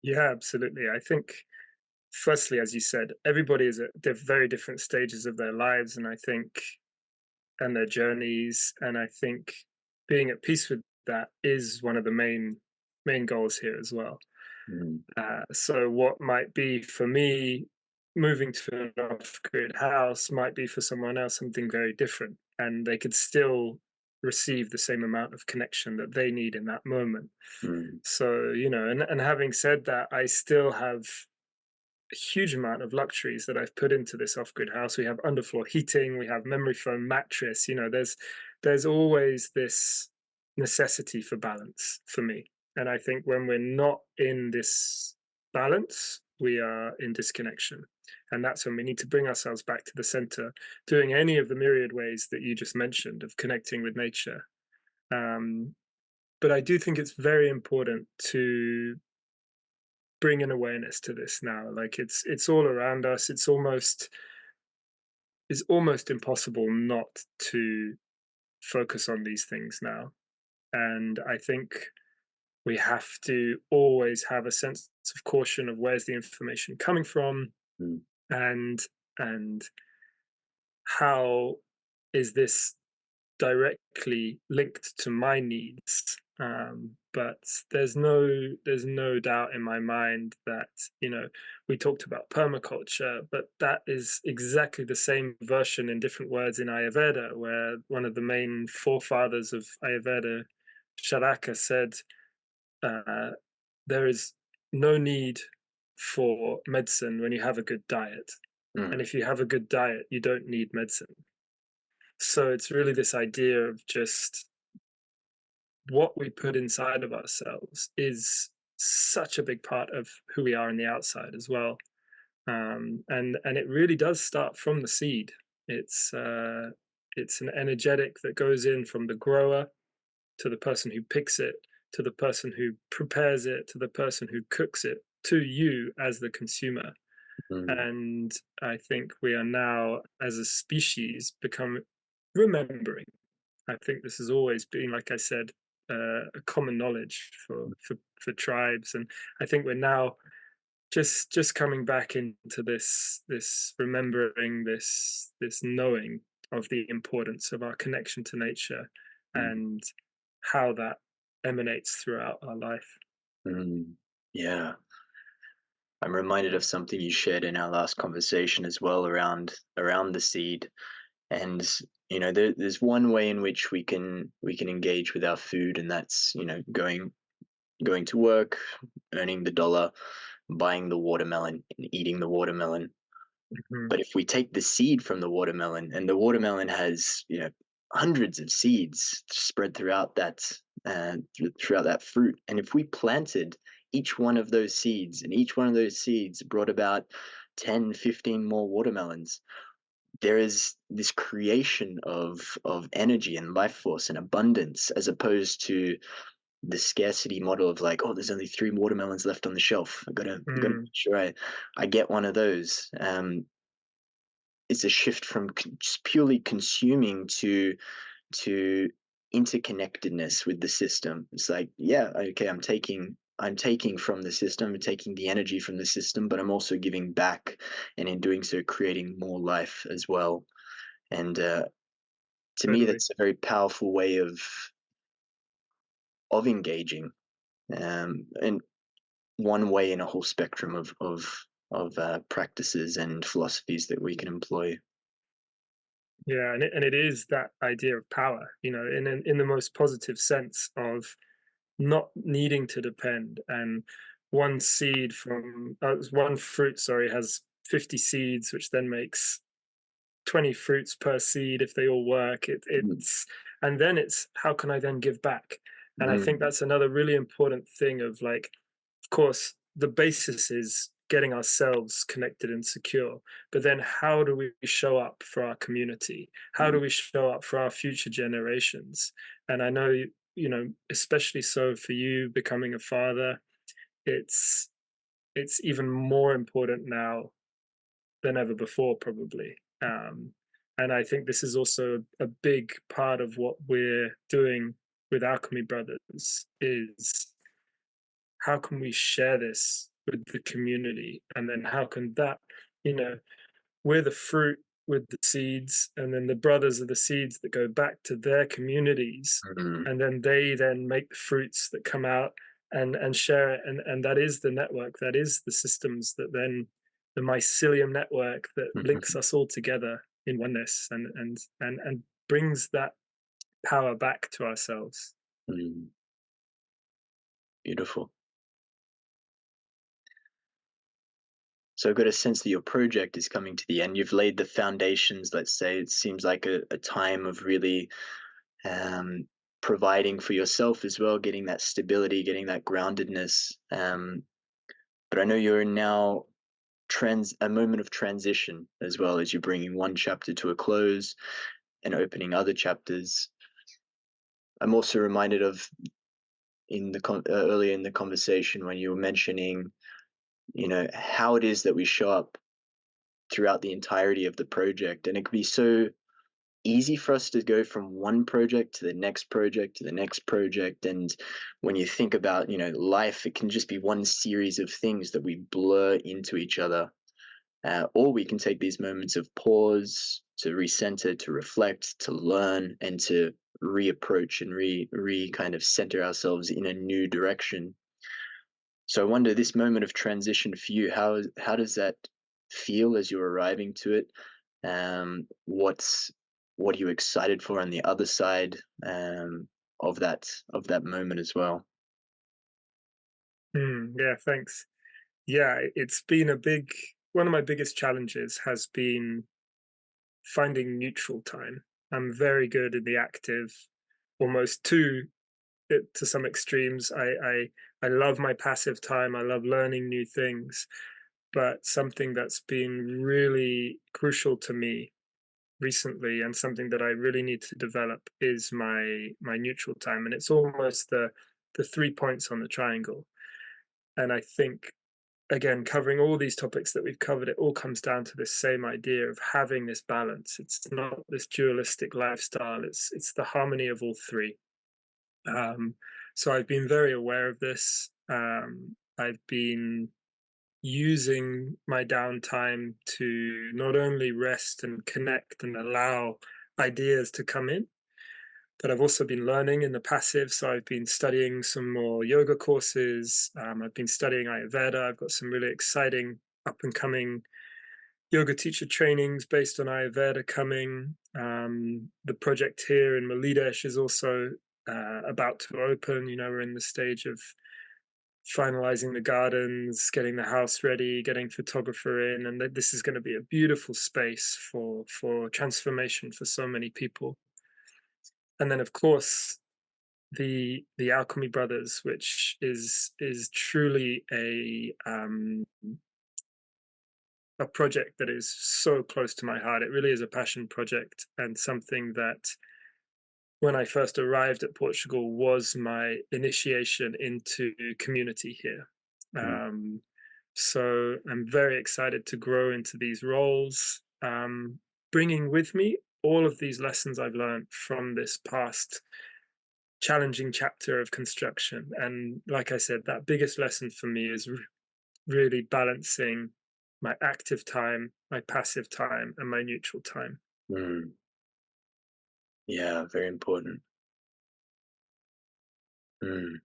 Yeah, absolutely. I think, firstly, as you said, everybody is at very different stages of their lives, and their journeys, and I think being at peace with that is one of the main goals here as well. So what might be for me, moving to an off-grid house, might be for someone else something very different, and they could still receive the same amount of connection that they need in that moment. So, and having said that, I still have a huge amount of luxuries that I've put into this off-grid house. We have underfloor heating, we have memory foam mattress. There's always this necessity for balance for me. And I think when we're not in this balance, we are in disconnection. And that's when we need to bring ourselves back to the center, doing any of the myriad ways that you just mentioned of connecting with nature. But I do think it's very important to bring an awareness to this now. Like, it's all around us. It's almost impossible not to focus on these things now. And I think we have to always have a sense of caution of where's the information coming from, Mm. and how is this directly linked to my needs? But there's no doubt in my mind that, we talked about permaculture, but that is exactly the same version in different words in Ayurveda, where one of the main forefathers of Ayurveda, Sharaka, said, uh, there is no need for medicine when you have a good diet. And Mm, if you have a good diet, you don't need medicine. So it's really this idea of just what we put inside of ourselves is such a big part of who we are on the outside as well. And it really does start from the seed. It's an energetic that goes in from the grower to the person who picks it, to the person who prepares it, to the person who cooks it, to you as the consumer. mm, And I think we are now, as a species, become remembering. I think this has always been, like I said, a common knowledge for tribes, and I think we're now just coming back into this remembering, this knowing of the importance of our connection to nature mm, and how that emanates throughout our life. mm. Yeah. I'm reminded of something you shared in our last conversation as well around the seed. And there's one way in which we can engage with our food, and that's going to work, earning the dollar, buying the watermelon, and eating the watermelon. Mhm. But if we take the seed from the watermelon, and the watermelon has hundreds of seeds spread throughout that fruit, and if we planted each one of those seeds, and each one of those seeds brought about 10, 15 more watermelons, there is this creation of energy and life force and abundance, as opposed to the scarcity model of like, oh, there's only 3 watermelons left on the shelf. I gotta make Mm, sure I get one of those. It's a shift from just purely consuming to interconnectedness with the system. It's like, yeah, okay, I'm taking from the system, I'm taking the energy from the system, but I'm also giving back, and in doing so, creating more life as well. And to me, totally. that's a very powerful way of engaging, and one way in a whole spectrum of practices and philosophies that we can employ. Yeah, and it is that idea of power, in the most positive sense of not needing to depend. And one fruit, sorry, has 50 seeds, which then makes 20 fruits per seed if they all work. Mm, And then it's how can I then give back? And I think mm, that's another really important thing of, like, of course, the basis is getting ourselves connected and secure. But then how do we show up for our community? How do mm, we show up for our future generations? And I know, especially so for you becoming a father, it's it's even more important now than ever before, probably. And I think this is also a big part of what we're doing with Alchemy Brothers is how can we share this with the community, and then how can that, you know we're the fruit with the seeds, and then the brothers are the seeds that go back to their communities, mm, and then they then make the fruits that come out and share it, and that is the network, that is the systems, that then the mycelium network that links mm, us all together in oneness, and brings that power back to ourselves. mm. Beautiful. So I've got a sense that your project is coming to the end. You've laid the foundations, let's say. It seems like a time of really um, providing for yourself as well, getting that stability, getting that groundedness. But I know you're in now a moment of transition, as well as you're bringing one chapter to a close and opening other chapters. I'm also reminded of earlier in the conversation when you were mentioning, how it is that we show up throughout the entirety of the project, and it can be so easy for us to go from one project to the next project to the next project. And when you think about life, it can just be one series of things that we blur into each other. Or we can take these moments of pause, recenter, to reflect, to learn, and to reapproach and re kind of center ourselves in a new direction. So I wonder, this moment of transition for you, how does that feel as you're arriving to it? What are you excited for on the other side of that moment as well? Yeah, thanks. Yeah, it's been one of my biggest challenges has been finding neutral time. I'm very good in the active, almost to some extremes. I love my passive time. I love learning new things, but something that's been really crucial to me recently, and something that I really need to develop, is my neutral time, and it's almost the 3 points on the triangle. And I think, again, covering all these topics that we've covered, it all comes down to this same idea of having this balance. It's not this dualistic lifestyle. It's the harmony of all three. Um, so I've been very aware of this. I've been using my downtime to not only rest and connect and allow ideas to come in, but I've also been learning in the passive. So I've been studying some more yoga courses. I've been studying Ayurveda. I've got some really exciting up and coming yoga teacher trainings based on Ayurveda coming. The project here in Malidesh is also about to open. We're in the stage of finalizing the gardens, getting the house ready, getting photographer in, and this is going to be a beautiful space for transformation for so many people. And then, of course, the Alchemy Brothers, which is truly a project that is so close to my heart. It really is a passion project, and something that, when I first arrived at Portugal, was my initiation into community here. Mm. So I'm very excited to grow into these roles, bringing with me all of these lessons I've learned from this past challenging chapter of construction. And like I said, that biggest lesson for me is really balancing my active time, my passive time, and my neutral time. Mm. Yeah, very important. Mm.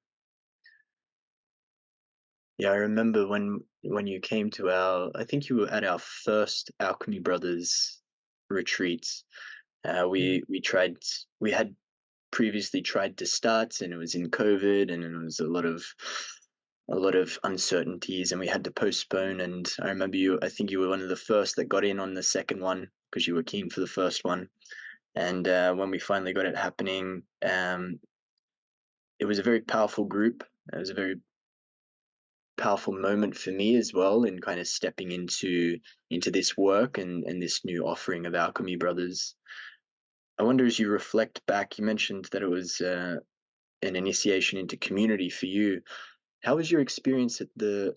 Yeah, I remember when you came to I think you were at our first Alchemy Brothers retreats. Mm. We had previously tried to start, and it was in COVID, and it was a lot of uncertainties, and we had to postpone. And I remember I think you were one of the first that got in on the second one because you were keen for the first one. And when we finally got it happening, it was a very powerful group. It was a very powerful moment for me as well, in kind of stepping into this work and this new offering of Alchemy Brothers. I wonder, as you reflect back, you mentioned that it was an initiation into community for you. How was your experience at the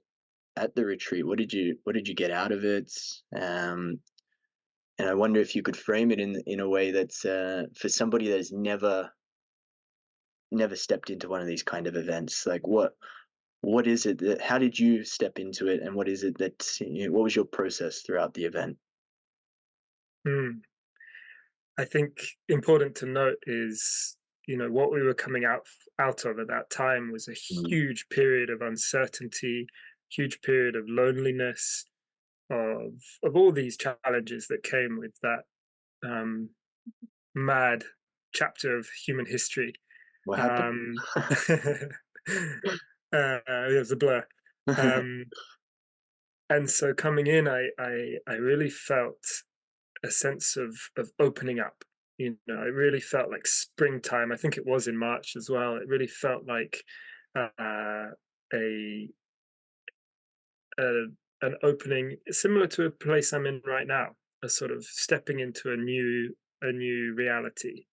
retreat? What did you get out of it? And I wonder if you could frame it in a way that's for somebody that has never stepped into one of these kind of events. Like, what is it that, how did you step into it, and what is it that, what was your process throughout the event? Mm. I think important to note is, what we were coming out of at that time was a Mm. huge period of uncertainty, huge period of loneliness, of all these challenges that came with that um, mad chapter of human history. What happened? Um, it was a blur. Um, and so coming in, I really felt a sense of opening up. I really felt like springtime. I think it was in March as well. It really felt like uh, a, a an opening similar to a place I'm in right now, a sort of stepping into a new reality,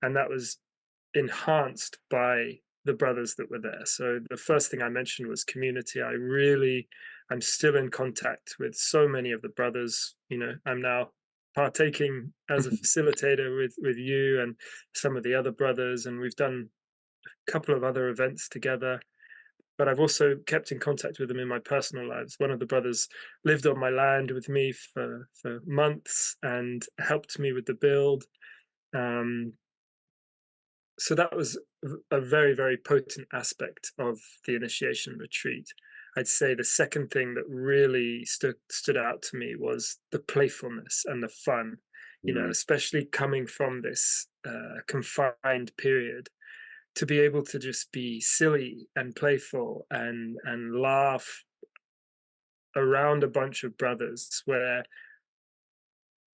and that was enhanced by the brothers that were there. So the first thing I mentioned was community. I'm still in contact with so many of the brothers. I'm now partaking as a facilitator with you and some of the other brothers, and we've done a couple of other events together. but I've also kept in contact with them in my personal lives. One of the brothers lived on my land with me for months and helped me with the build. Um, so that was a very, very potent aspect of the initiation retreat. I'd say the second thing that really stood out to me was the playfulness and the fun, Mm. especially coming from this confined period, to be able to just be silly and playful and laugh around a bunch of brothers, where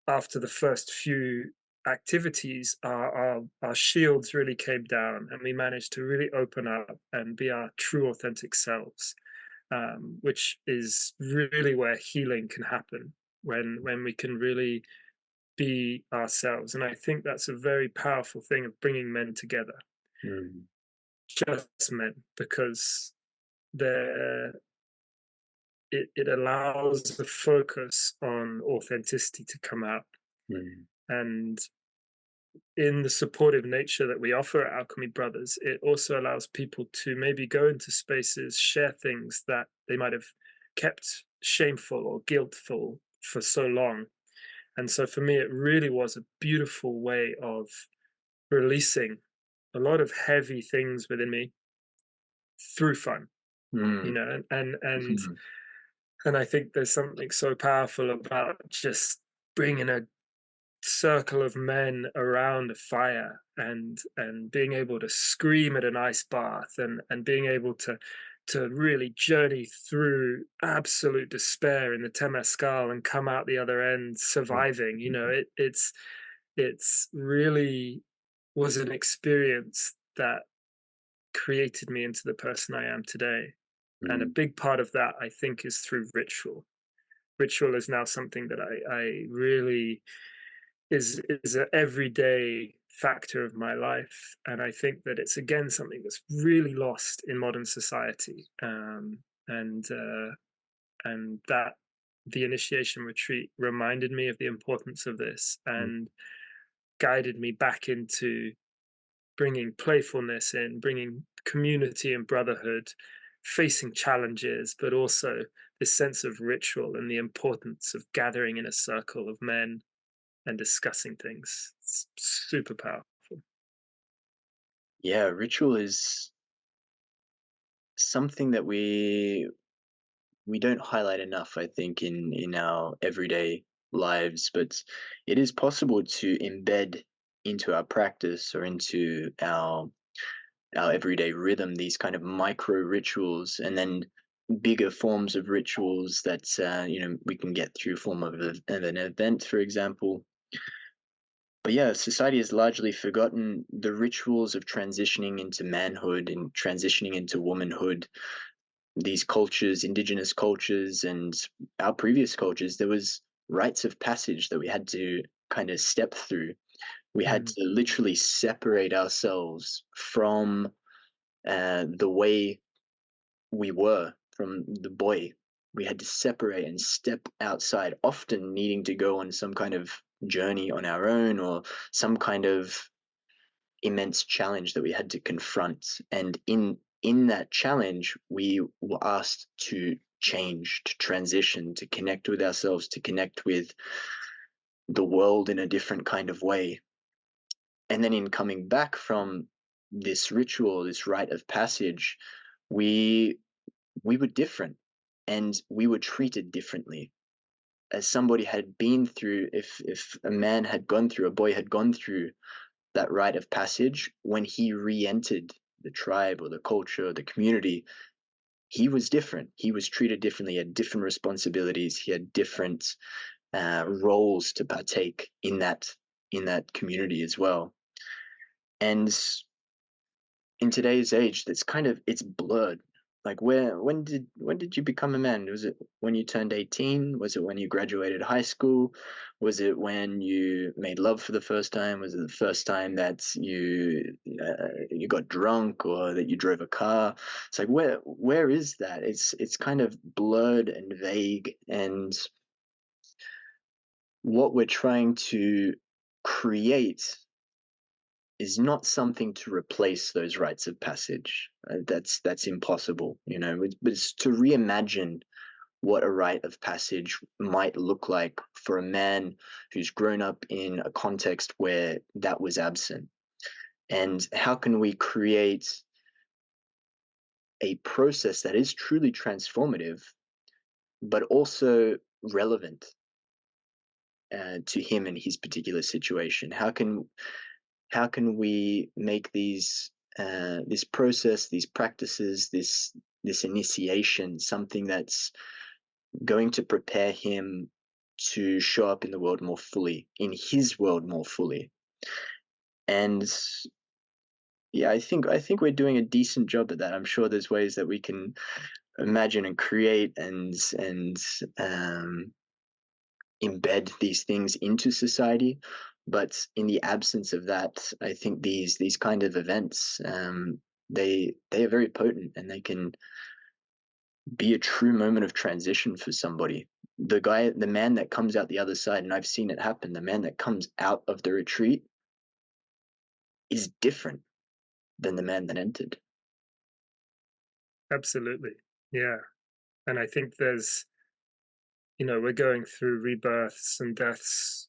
after the first few activities, our shields really came down and we managed to really open up and be our true authentic selves, which is really where healing can happen, when we can really be ourselves. And I think that's a very powerful thing of bringing men together, Mm. just men, because they're it allows the focus on authenticity to come out. Mm. And in the supportive nature that we offer at Alchemy Brothers, it also allows people to maybe go into spaces, share things that they might have kept shameful or guiltful for so long. And so for me, it really was a beautiful way of releasing a lot of heavy things within me through fun, Mm. and Mhm. and I think there's something so powerful about just bringing a circle of men around a fire and being able to scream at an ice bath and being able to really journey through absolute despair in the temescal and come out the other end surviving. It's really was an experience that created me into the person I am today. And a Mm. big part of that, I think, is through ritual. Ritual is now something that I really is an everyday factor of my life, and I think that it's again something that's really lost in modern society, and that the initiation retreat reminded me of the importance of this Mm. and guided me back into bringing playfulness in, bringing community and brotherhood, facing challenges, but also this sense of ritual and the importance of gathering in a circle of men and discussing things. It's super powerful. Yeah, ritual is something that we don't highlight enough, I think, in our everyday lives, but it is possible to embed into our practice or into our everyday rhythm these kind of micro rituals, and then bigger forms of rituals that we can get through form of an event, for example. But yeah, society has largely forgotten the rituals of transitioning into manhood and transitioning into womanhood. These cultures, indigenous cultures, and our previous cultures, there was rites of passage that we had to kind of step through. We had Mm, to literally separate ourselves from the way we were, from the boy. We had to separate and step outside, often needing to go on some kind of journey on our own or some kind of immense challenge that we had to confront. And in that challenge, we were asked to change, to transition, to connect with ourselves, to connect with the world in a different kind of way. And then in coming back from this ritual, this rite of passage, we we were different and we were treated differently. As somebody had been through, if a man had gone through, a boy had gone through that rite of passage, when he re-entered the tribe or the culture or the community, he was different. He was treated differently. He had different responsibilities. He had different roles to partake in that community as well. And in today's age, it's blurred. Like when did you become a man? Was it when you turned 18? Was it when you graduated high school? Was it when you made love for the first time? Was it the first time that you got drunk or that you drove a car? It's like where is that? It's kind of blurred and vague, and what we're trying to create is not something to replace those rites of passage. That's impossible, but it's to reimagine what a rite of passage might look like for a man who's grown up in a context where that was absent. And how can we create a process that is truly transformative, but also relevant to him and his particular situation? How can we make this process, these practices, this initiation, something that's going to prepare him to show up in the world more fully, in his world more fully? And yeah, I think we're doing a decent job at that. I'm sure there's ways that we can imagine and create and embed these things into society. But in the absence of that, I think these kind of events, they are very potent, and they can be a true moment of transition for somebody. The man that comes out the other side, and I've seen it happen, the man that comes out of the retreat is different than the man that entered. Absolutely. Yeah. And I think there's, we're going through rebirths and deaths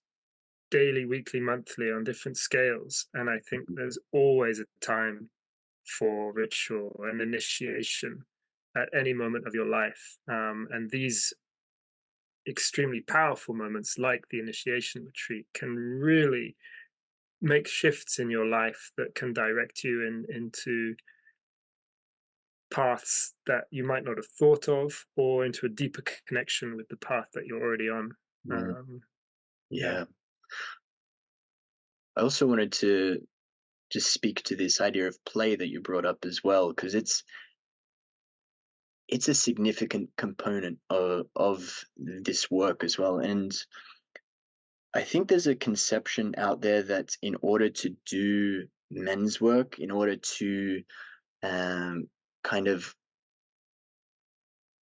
daily, weekly, monthly on different scales. And I think there's always a time for ritual and initiation at any moment of your life. And these extremely powerful moments, like the initiation retreat, can really make shifts in your life that can direct you into paths that you might not have thought of, or into a deeper connection with the path that you're already on. Yeah. I also wanted to just speak to this idea of play that you brought up as well, because it's a significant component of this work as well. And I think there's a conception out there that in order to do men's work, in order to kind of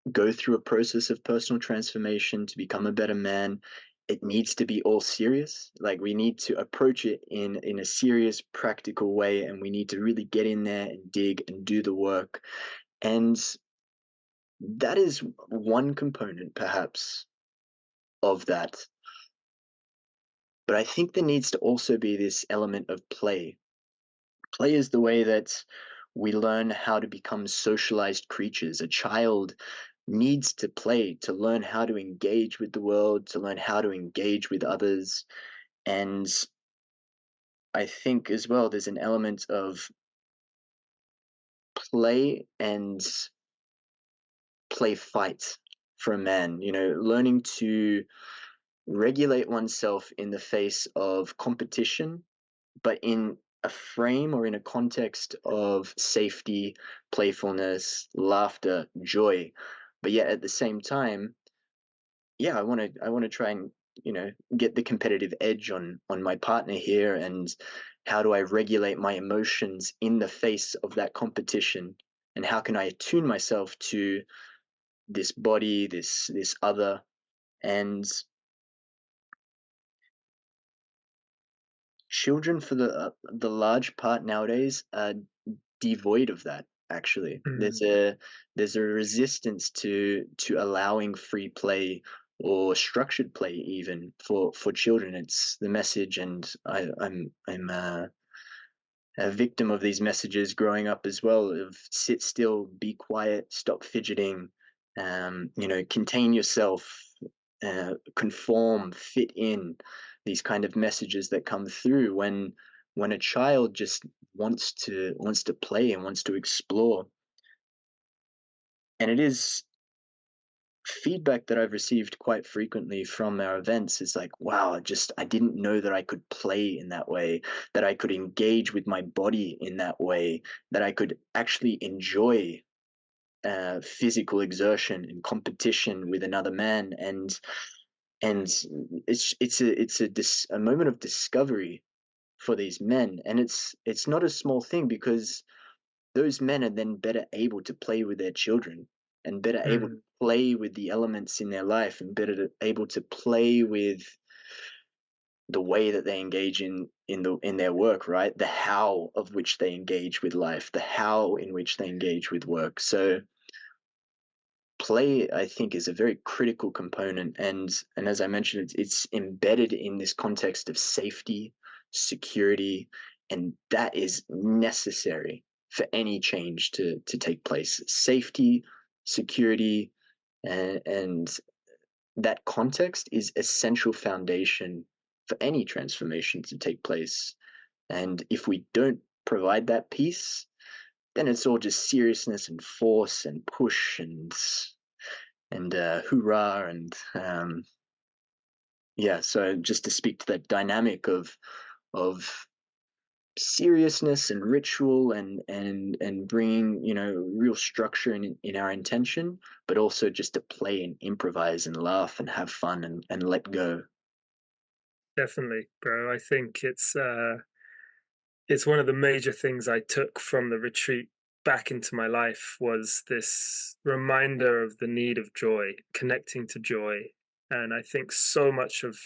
go through a process of personal transformation to become a better man, it needs to be all serious. Like, we need to approach it in a serious, practical way, and we need to really get in there and dig and do the work. And that is one component, perhaps, of that. But I think there needs to also be this element of play. Play is the way that we learn how to become socialized creatures. A child needs to play to learn how to engage with the world, to learn how to engage with others. And I think as well, there's an element of play and play fight for a man, learning to regulate oneself in the face of competition, but in a frame or in a context of safety, playfulness, laughter, joy. But yet at the same time, I want to try and get the competitive edge on my partner here. And how do I regulate my emotions in the face of that competition? And how can I attune myself to this body, this other? And children, for the large part nowadays, are devoid of that. Actually, there's a resistance to allowing free play or structured play, even for children. It's the message, and I'm a victim of these messages growing up as well, of sit still, be quiet, stop fidgeting, contain yourself, conform, fit in. These kind of messages that come through when a child just wants to play and wants to explore. And it is feedback that I've received quite frequently from our events is like, wow, I didn't know that I could play in that way, that I could engage with my body in that way, that I could actually enjoy physical exertion and competition with another man. And it's a moment of discovery for these men. And it's not a small thing, because those men are then better able to play with their children, and better able to play with the elements in their life, and better able to play with the way that they engage in their work, right? The how of which they engage with life, the how in which they engage with work. So play, I think, is a very critical component, and as I mentioned, it's embedded in this context of safety, security, and that is necessary for any change to take place. Safety, security, and that context is essential foundation for any transformation to take place. And if we don't provide that piece, then it's all just seriousness and force and push and hoorah and yeah. So just to speak to that dynamic of seriousness and ritual and bringing real structure in our intention, but also just to play and improvise and laugh and have fun and let go. Definitely, bro. I think it's one of the major things I took from the retreat back into my life was this reminder of the need of joy, connecting to joy. And I think so much of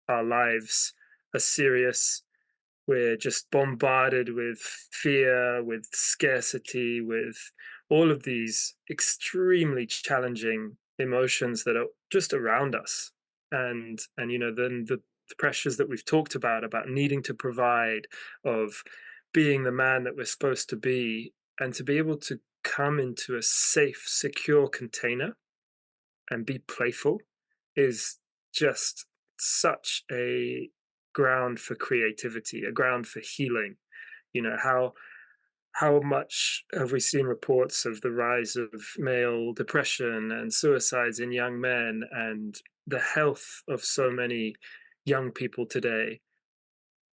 our lives are serious. We're just bombarded with fear, with scarcity, with all of these extremely challenging emotions that are just around us. And then the pressures that we've talked about needing to provide, of being the man that we're supposed to be, and to be able to come into a safe, secure container and be playful is just such a ground for creativity, a ground for healing. How much have we seen reports of the rise of male depression and suicides in young men, and the health of so many young people today?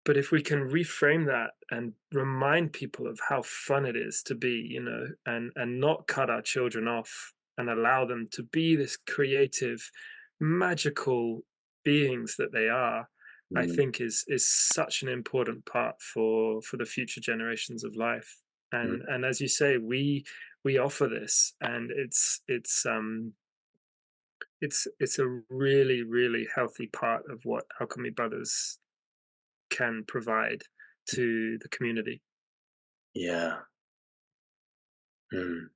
But if we can reframe that and remind people of how fun it is to be, and not cut our children off and allow them to be this creative, magical beings that they are, I Mm. think is such an important part for the future generations of life. Mm. And as you say, we offer this, and it's a really, really healthy part of what Alchemy Brothers can provide to the community. Yeah. Mm.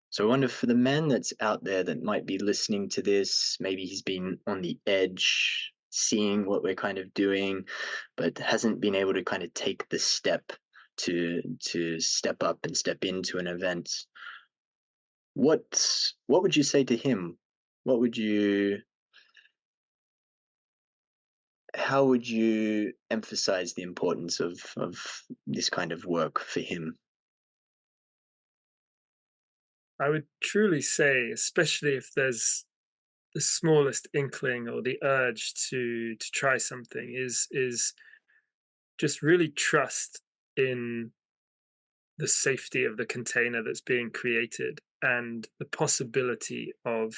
So I wonder, for the man that's out there that might be listening to this, maybe he's been on the edge, seeing what we're kind of doing, but hasn't been able to kind of take the step to step up and step into an event. What would you say to him? What would you How would you emphasize the importance of this kind of work for him? I would truly say, especially if there's the smallest inkling or the urge to try something, is just really trust in the safety of the container that's being created and the possibility of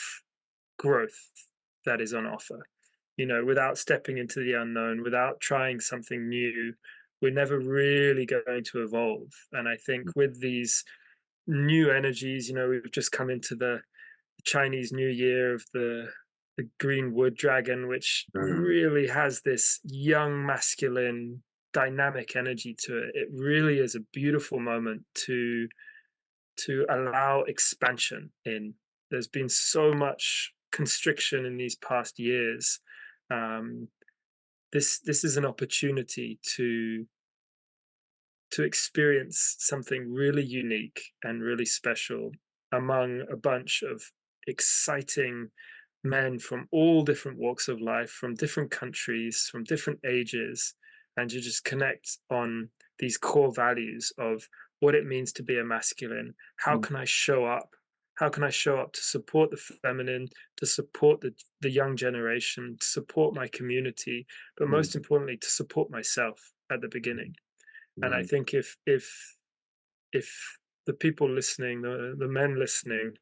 growth that is on offer. Without stepping into the unknown, without trying something new, we're never really going to evolve. And I think with these new energies, we've just come into the Chinese New Year of the green wood dragon, which Mm. really has this young masculine dynamic energy to it. It really is a beautiful moment to allow expansion in. There's been so much constriction in these past years. Um, this is an opportunity to experience something really unique and really special among a bunch of exciting men from all different walks of life, from different countries, from different ages, and to just connect on these core values of what it means to be a masculine. How Mm. can I show up? How can I show up to support the feminine, to support the young generation, to support my community, but Mm. most importantly, to support myself at the beginning? And I Mm. think if the people listening, the men listening,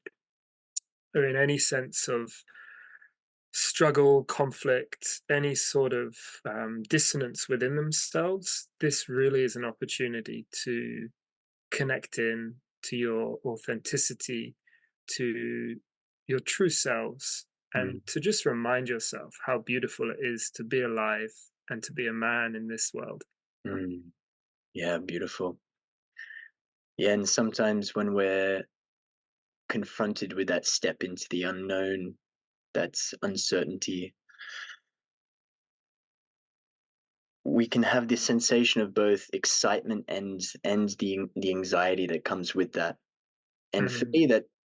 are in any sense of struggle, conflict, any sort of dissonance within themselves, this really is an opportunity to connect in to your authenticity, to your true selves, and to just remind yourself how beautiful it is to be alive and to be a man in this world. Mm. Yeah, beautiful. Yeah, and sometimes when we're confronted with that step into the unknown, that's uncertainty, we can have this sensation of both excitement and the anxiety that comes with that. And for Mm, me,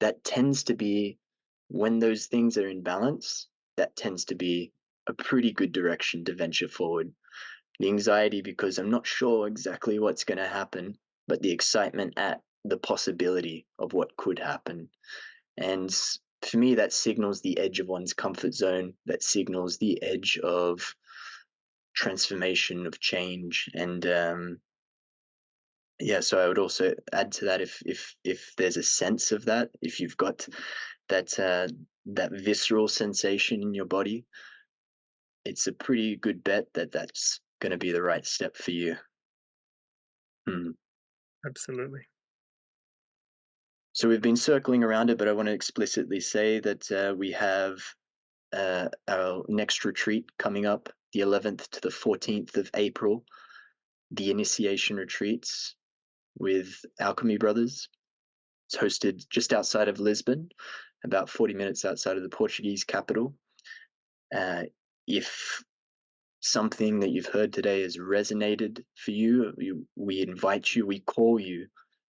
that tends to be, when those things are in balance, that tends to be a pretty good direction to venture forward. The anxiety because I'm not sure exactly what's going to happen, but the excitement at the possibility of what could happen. And for me, that signals the edge of one's comfort zone, that signals the edge of transformation, of change. And yeah, so I would also add to that, if there's a sense of that, if you've got that visceral sensation in your body, it's a pretty good bet that that's going to be the right step for you. Hmm. absolutely. So we've been circling around it, but I want to explicitly say that we have our next retreat coming up, the 11th to the 14th of April, the initiation retreats with Alchemy Brothers. It's hosted just outside of Lisbon, about 40 minutes outside of the Portuguese capital. If something that you've heard today has resonated for you, we invite you, we call you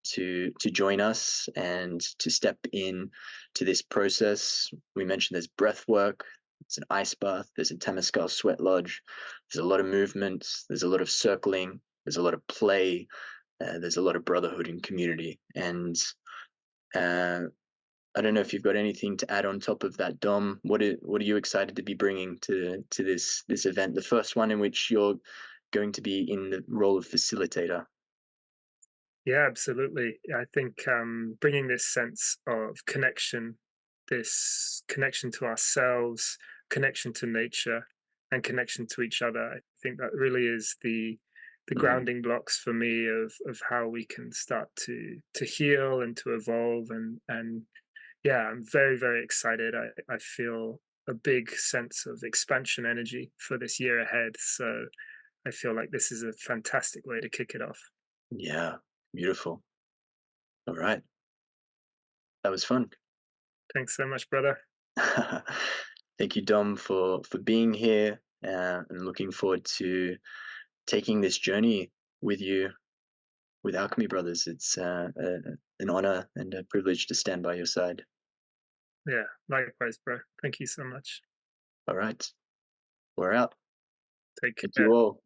to join us and to step in to this process. We mentioned there's breath work, it's an ice bath, there's a Temescal sweat lodge, there's a lot of movement, there's a lot of circling, there's a lot of play, there's a lot of brotherhood and community. And I don't know if you've got anything to add on top of that, Dom. What are you excited to be bringing to this event, the first one in which you're going to be in the role of facilitator? Yeah, absolutely. I think bringing this sense of connection, this connection to ourselves, connection to nature, and connection to each other, I think that really is the Mm, grounding blocks for me of how we can start to heal and to evolve. And yeah, I'm very, very excited. I feel a big sense of expansion energy for this year ahead. So I feel like this is a fantastic way to kick it off. yeah, beautiful. All right, that was fun. Thanks so much, brother. Thank you, Dom, for being here, and looking forward to taking this journey with you with Alchemy Brothers. It's an honor and a privilege to stand by your side. Yeah, likewise, bro. Thank you so much. All right, we're out. Take Thank you care. all.